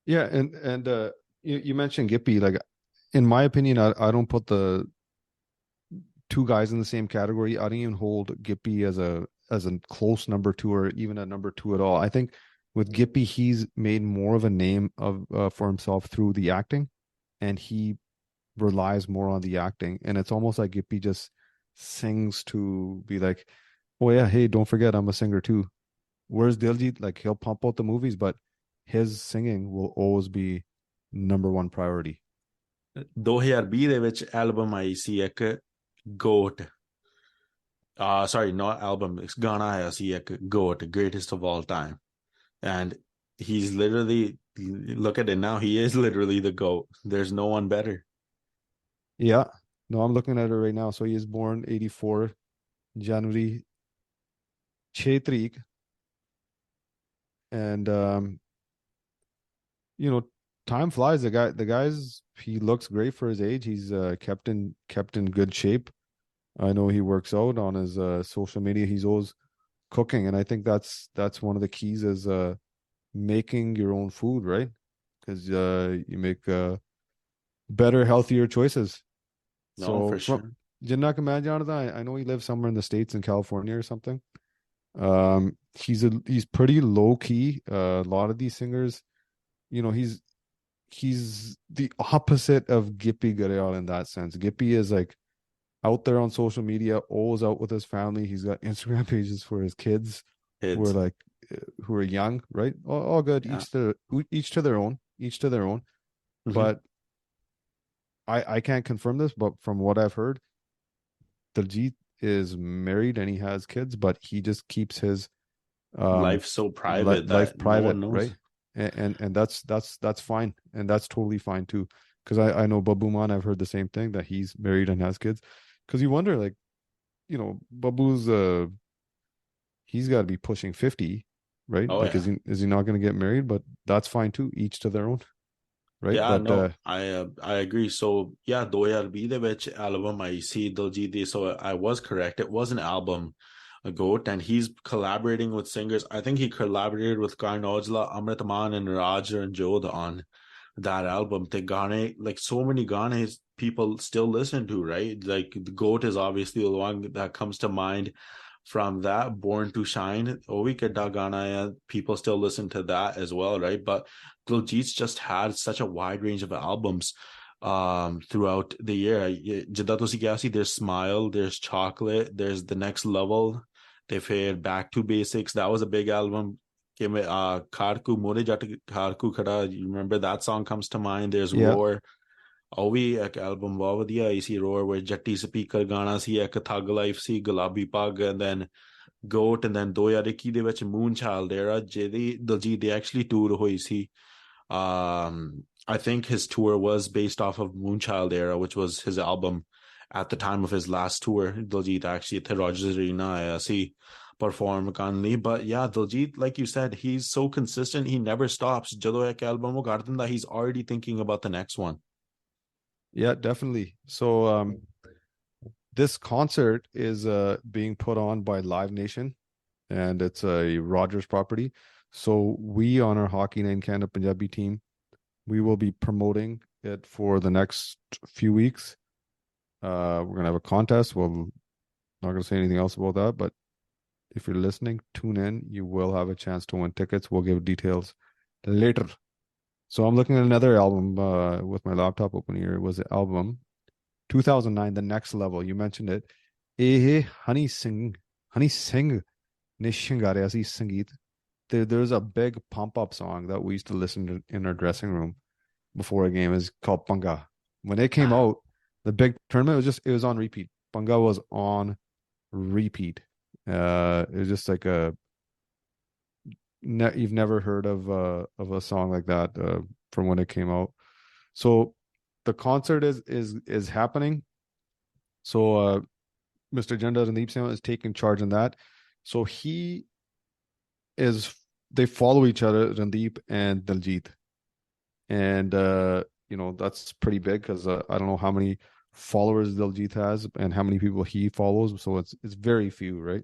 Yeah, and you mentioned Gippy. Like, in my opinion, I don't put the two guys in the same category. I don't even hold Gippy as a close number 2 or even a number 2 at all. I think with Gippy, he's made more of a name for himself through the acting, and he relies more on the acting. And it's almost like Gippy just sings to be like, oh yeah, hey, don't forget I'm a singer too. Whereas Diljit, like, he'll pump out the movies, but his singing will always be number 1 priority. 2020 ਦੇ ਵਿੱਚ album ਆਈ ਸੀ ਇੱਕ GOAT, sorry, not album, ਗਾਣਾ ਆਇਆ ਸੀ ਇੱਕ GOAT, greatest of all time, and he's literally, look at it now, he is literally the GOAT. There's no one better. Yeah, no, I'm looking at it right now. So he is born 84 January 6 tarik, and time flies. The guy's, he looks great for his age. He's kept in good shape. I know he works out on his social media. He's always cooking, and I think that's one of the keys is making your own food, right? Because you make better, healthier choices. No, for sure. Jinnah ka main janta, I know he lives somewhere in the States in California or something. He's pretty low key. A lot of these singers, you know, he's the opposite of Gippy Garayal in that sense. Gippy is like out there on social media, always out with his family. He's got Instagram pages for his kids who are Kids. like who are young, right? All good. Yeah. Each to their own. Each to their own. Mhm. But I can't confirm this, but from what I've heard, Diljit is married and he has kids, but he just keeps his Life so private life that no private, one knows. right? And that's fine, and that's totally fine too. Because I know Babu Man, I've heard the same thing that he's married and has kids. Because you wonder, like, you know, Babu's he's got to be pushing 50, right? Oh Like, yeah. is he not going to get married? But that's fine too. Each to their own, right? Yeah, But no, I agree. So yeah, 2020 ਦੇ ਵਿੱਚ album I C Diljit the. So I was correct. It was an album, a goat, and he's collaborating with singers. I think he collaborated with Karan Aujla, Amrit Maan, and Raj Ranjod on that album. The Gane, like so many Ganes people still listen to, right? Like the goat is obviously the one that comes to mind from that. Born to Shine, Ovi Kedda Gana, people still listen to that as well, right? But Diljit's just had such a wide range of albums throughout the year. Jidda tusi kiha si, there's Smile, there's Chocolate, there's The Next Level, they fared Back to Basics. That was a big album. Kharku More Jat Kharku Khada, you remember that song comes to mind. There's yeah, Roar. ਉਹ ਵੀ ਇੱਕ album ਬਹੁਤ ਵਧੀਆ ਆਈ ਸੀ roar ਵਿੱਚ ਜੱਟੀ speaker ਗਾਣਾ ਸੀ ਇੱਕ ਥੱਗ life ਸੀ ਗੁਲਾਬੀ ਪੱਗ and then goat and then 2021 ਦੇ ਵਿੱਚ ਮੂਨ ਚਾਈਲਡ era ਜਿਹਦੀ ਦਲਜੀਤ ਦੀ ਐਕਚੁਅਲੀ ਟੂਰ ਹੋਈ ਸੀ um I think his tour was based off of Moonchild era, which was his album at the time of his last tour. Diljit actually ਇੱਥੇ Rogers Arena ਆਇਆ ਸੀ perform ਕਰਨ ਲਈ. But yeah, Diljit, like you said, he's so consistent. He never stops. ਜਦੋਂ ਇੱਕ album ਉਹ ਕਰ ਦਿੰਦਾ, he's already thinking about the next one. yeah, definitely. So this concert is being put on by Live Nation, and it's a Rogers property. So we on our Hockey Night in Canada Punjabi team, we will be promoting it for the next few weeks. We're gonna have a contest. We'll not gonna say anything else about that, but if you're listening, tune in. You will have a chance to win tickets. We'll give details later. So I'm looking at another album with my laptop open here. It was the album 2009, The Next Level. You mentioned it. Honey Singh ne shingariya si sangeet. There's a big pump up song that we used to listen to in our dressing room before a game. Is called Panga. When it came out, the big tournament it was on repeat. Panga was on repeat. It was just like you've never heard of a song like that from when it came out. So the concert is happening. So Mr. Janda Randeep Singh is taking charge on that. So they follow each other, Randeep and Diljit. And you know, that's pretty big because I don't know how many followers Diljit has and how many people he follows. So it's very few, right?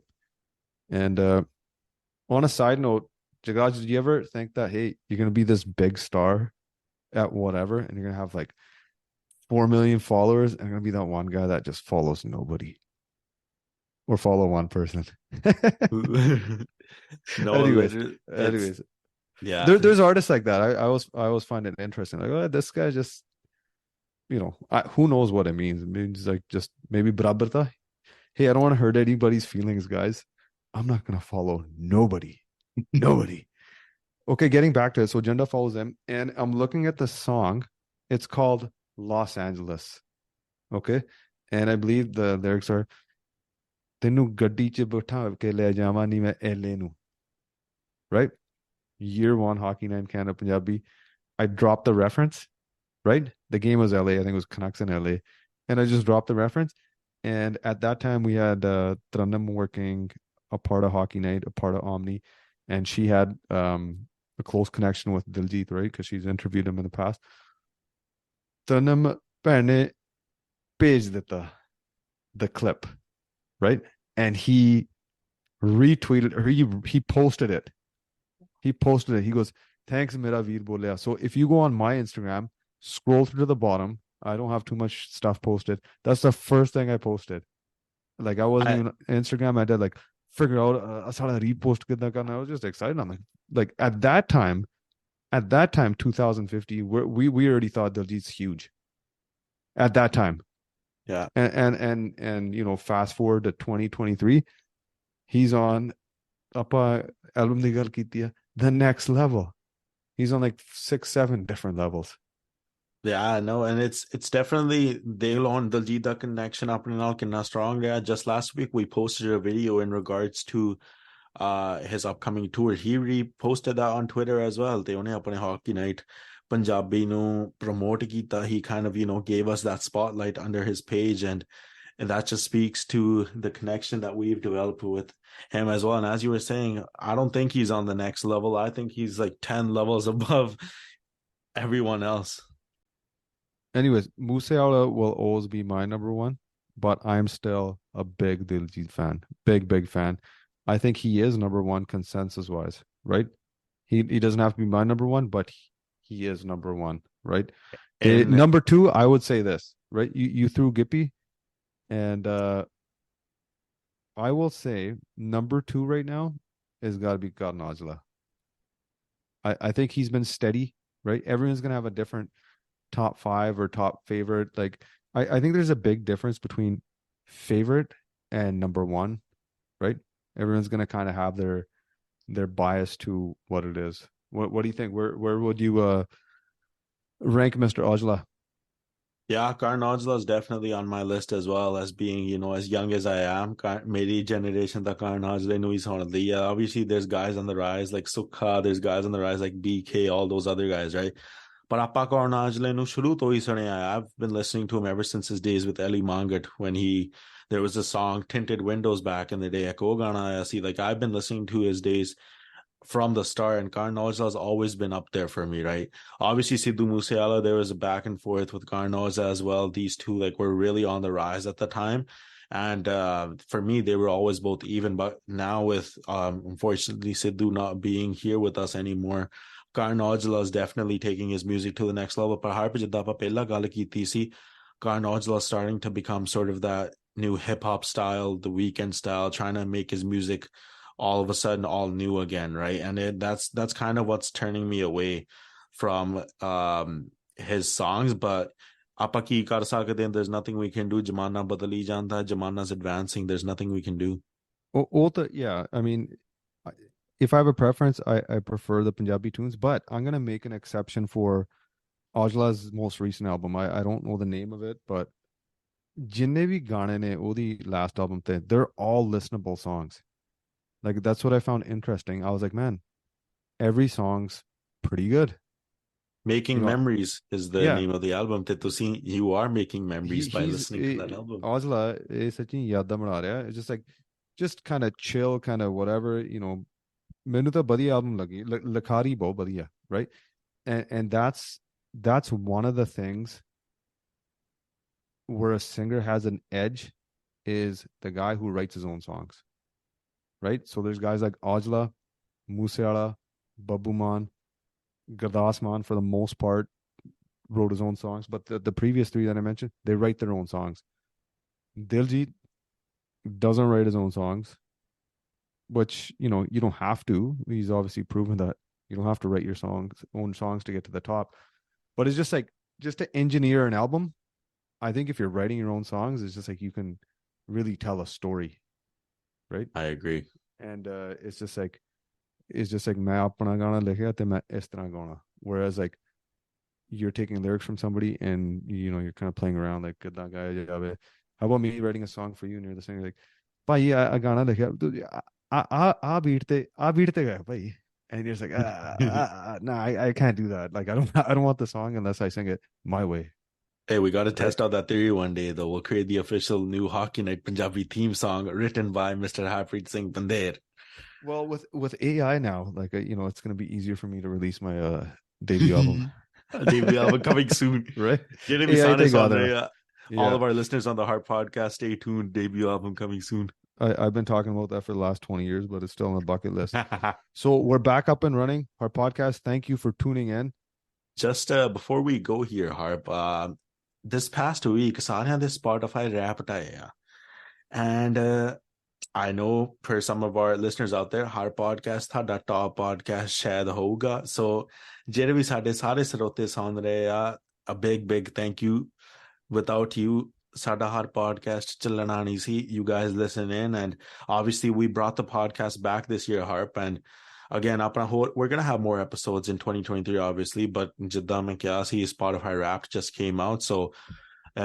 And on a side note, Jagraj, did you ever think that, hey, you're gonna be this big star at whatever, and you're gonna have like 4 million followers, and you're gonna be that one guy that just follows nobody or follow one person? No, anyways, yeah. there's artists like that. I always find it interesting. Like, oh, this guy just, you know, who knows what it means? It means like just maybe barabarta. Hey, I don't want to hurt anybody's feelings, guys. I'm not gonna follow nobody. Nobody. Okay, getting back to it. So Jenda follows him, and I'm looking at the song. It's called Los Angeles. Okay. And I believe the lyrics are Tenu gaddi ch bitha ke le jawa ni main LA nu. Right? Year one Hockey Night in Canada Punjabi. I dropped the reference, right? The game was LA. I think it was Canucks in LA. And I just dropped the reference. And at that time we had Tranam working a part of Hockey Night, a part of Omni. And she had a close connection with Diljit, right? Because she's interviewed him in the past. Tanam Perne page the clip, right? And he retweeted or he posted it. He posted it. He goes, "Thanks, Mera Veer Bolya." So if you go on my Instagram, scroll through to the bottom, I don't have too much stuff posted. That's the first thing I posted. Like I wasn't I, even on Instagram. I did like figure out how to repost kidna karna. I was just excited. I'm like at that time, 2050, we already thought Diljit's huge at that time. yeah. And fast forward to 2023, he's on album ਦੀ ਗੱਲ ਕੀਤੀ ਹੈ, the next level. He's on like 6-7 different levels. Yeah, no, and it's definitely they'll on Diljit da connection up and all kinda strong. Yeah, just last week we posted a video in regards to his upcoming tour. He reposted that on Twitter as well. They only apne hockey night Punjabi nu promote kita. He kind of, gave us that spotlight under his page, and that just speaks to the connection that we've developed with him as well. And as you were saying, I don't think he's on the next level. I think he's like 10 levels above everyone else. Anyways, Musiala will always be my number one, but I'm still a big Diljit fan. Big fan. I think he is number one consensus wise, right? He doesn't have to be my number one, but he is number one, right? And number two, I would say this, right? You threw Gippy, and I will say number two right now is got to be Garnazla. I think he's been steady, right? Everyone's gonna have a different top five or top favorite. Like I think there's a big difference between favorite and number one, right? Everyone's gonna kind of have their bias to what it is. What do you think? Where would you rank Mr. Ojla? yeah, Karn Aujla is definitely on my list as well, as being, as young as I am. Meri generation da Karn Aujla nu is on the obviously there's guys on the rise like Sukha, there's guys on the rise like BK, all those other guys, right? But Appa Karn Aujla nu shuru to hi sune aaya. I've been listening to him ever since his days with Ellie Mangat, when there was a song Tinted Windows back in the day. Ek gana aaya si. Like I've been listening to his days from the start, and Karn Aujla has always been up there for me, right? Obviously, Sidhu Musiala, there was a back and forth with Karn Aujla as well. These two were really on the rise at the time, and for me, they were always both even. But now with unfortunately Sidhu not being here with us anymore, Karn Aujla is definitely taking his music to the next level. But Harpreet, jidda aapa pehla gall ਕੀਤੀ ਸੀ, Karn Aujla is starting to become sort of that new hip hop style, the Weekend style, trying to make his music all of a sudden all new again, right? And that's kind of what's turning me away from his songs. But apa ki kar sakde hain, there's nothing we can do. Jamana badali janta, Jamana's advancing, there's nothing we can do. Yeah, I mean, if I have a preference, I prefer the Punjabi tunes, but I'm gonna make an exception for Aujla's most recent album. I don't know the name of it, but jinne bhi gaane ne odi last album the, they're all listenable songs. Like that's what I found interesting. I was like, man, every song's pretty good. Making Memories is the name of the album. You are making memories by listening to that album. Aujla is such yada bana raha. It's just kind of chill, kind of whatever, Mainu ta badiya album lagi. Likhari bahut badiya, right? And that's one of the things where a singer has an edge, is the guy who writes his own songs. Right? So there's guys like Aujla, Musiala, Babu Man, Gurdas Man, for the most part, wrote his own songs. But the previous three that I mentioned, they write their own songs. Diljit doesn't write his own songs, which, you don't have to. He's obviously proven that you don't have to write your own songs to get to the top. But it's just to engineer an album, I think if you're writing your own songs, it's just like you can really tell a story. Right? I agree. And it's just like main apna gana likhya te main is tarah gauna. Whereas like you're taking lyrics from somebody and you're kind of playing around like that guy. How about me writing a song for you and you're the singer, like bhai I gana likhya a beat te gaya bhai, and you're just like nah, I can't do that. Like I don't want the song unless I sing it my way. Hey, we got to test out that theory one day, though. We'll create the official new Hockey Night Punjabi theme song written by Mr. Harpreet Singh Pandher. Well, with AI now, like it's going to be easier for me to release my debut album. Debut album coming soon, right? All of our listeners on the Heart Podcast, stay tuned. Debut album coming soon. I've been talking about that for the last 20 years, but it's still on the bucket list. So we're back up and running. Heart Podcast, thank you for tuning in. Just before we go here, Harp, this past week, ਸਾਰਿਆਂ ਦੇ Spotify Wrapped ਆਏ ਆ. And I know for some of our listeners out there, our podcast ਤੁਹਾਡਾ top podcast ਸ਼ਾਇਦ ਹੋਊਗਾ. So ਜਿਹੜੇ ਵੀ ਸਾਡੇ ਸਾਰੇ ਸਰੋਤੇ ਸੁਣ ਰਹੇ ਆ, a big thank you. Without you, ਸਾਡਾ ਹਰ podcast ਚੱਲਣਾ ਨਹੀਂ ਸੀ. You guys listen in, and obviously we brought the podcast back this year, Harp, and again, we're going to have more episodes in 2023, obviously, but ਜਿੱਦਾਂ ਮੈਂ ਕਿਹਾ ਸੀ, Spotify Wrapped just came out, so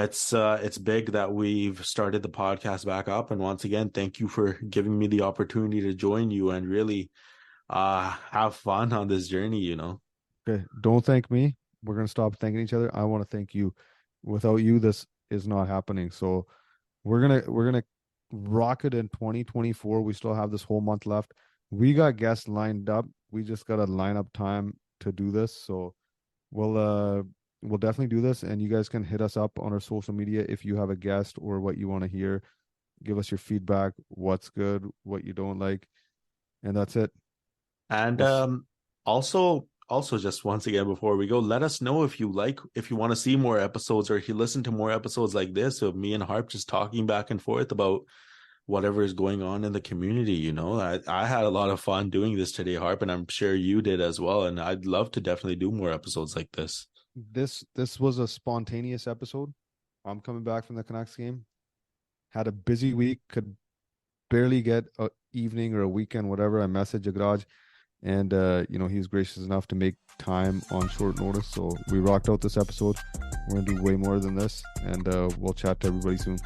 it's big that we've started the podcast back up. And once again, thank you for giving me the opportunity to join you and really have fun on this journey, you know. Okay, don't thank me. We're going to stop thanking each other. I want to thank you. Without you, this is not happening. So we're gonna rock it in 2024. We still have this whole month left. We got guests lined up. We just got to line up time to do this. So we'll definitely do this, and you guys can hit us up on our social media if you have a guest or what you want to hear. Give us your feedback, what's good, what you don't like, and that's it. And also just once again before we go, let us know if you want to see more episodes, or if you listen to more episodes like this of me and Harp just talking back and forth about whatever is going on in the community. You know, I had a lot of fun doing this today, Harp, and I'm sure you did as well, and I'd love to definitely do more episodes like this. This was a spontaneous episode. I'm coming back from the Canucks game, had a busy week, could barely get an evening or a weekend, whatever. I messaged Jagraj, and he was gracious enough to make time on short notice. So we rocked out this episode. We're gonna do way more than this, and we'll chat to everybody soon.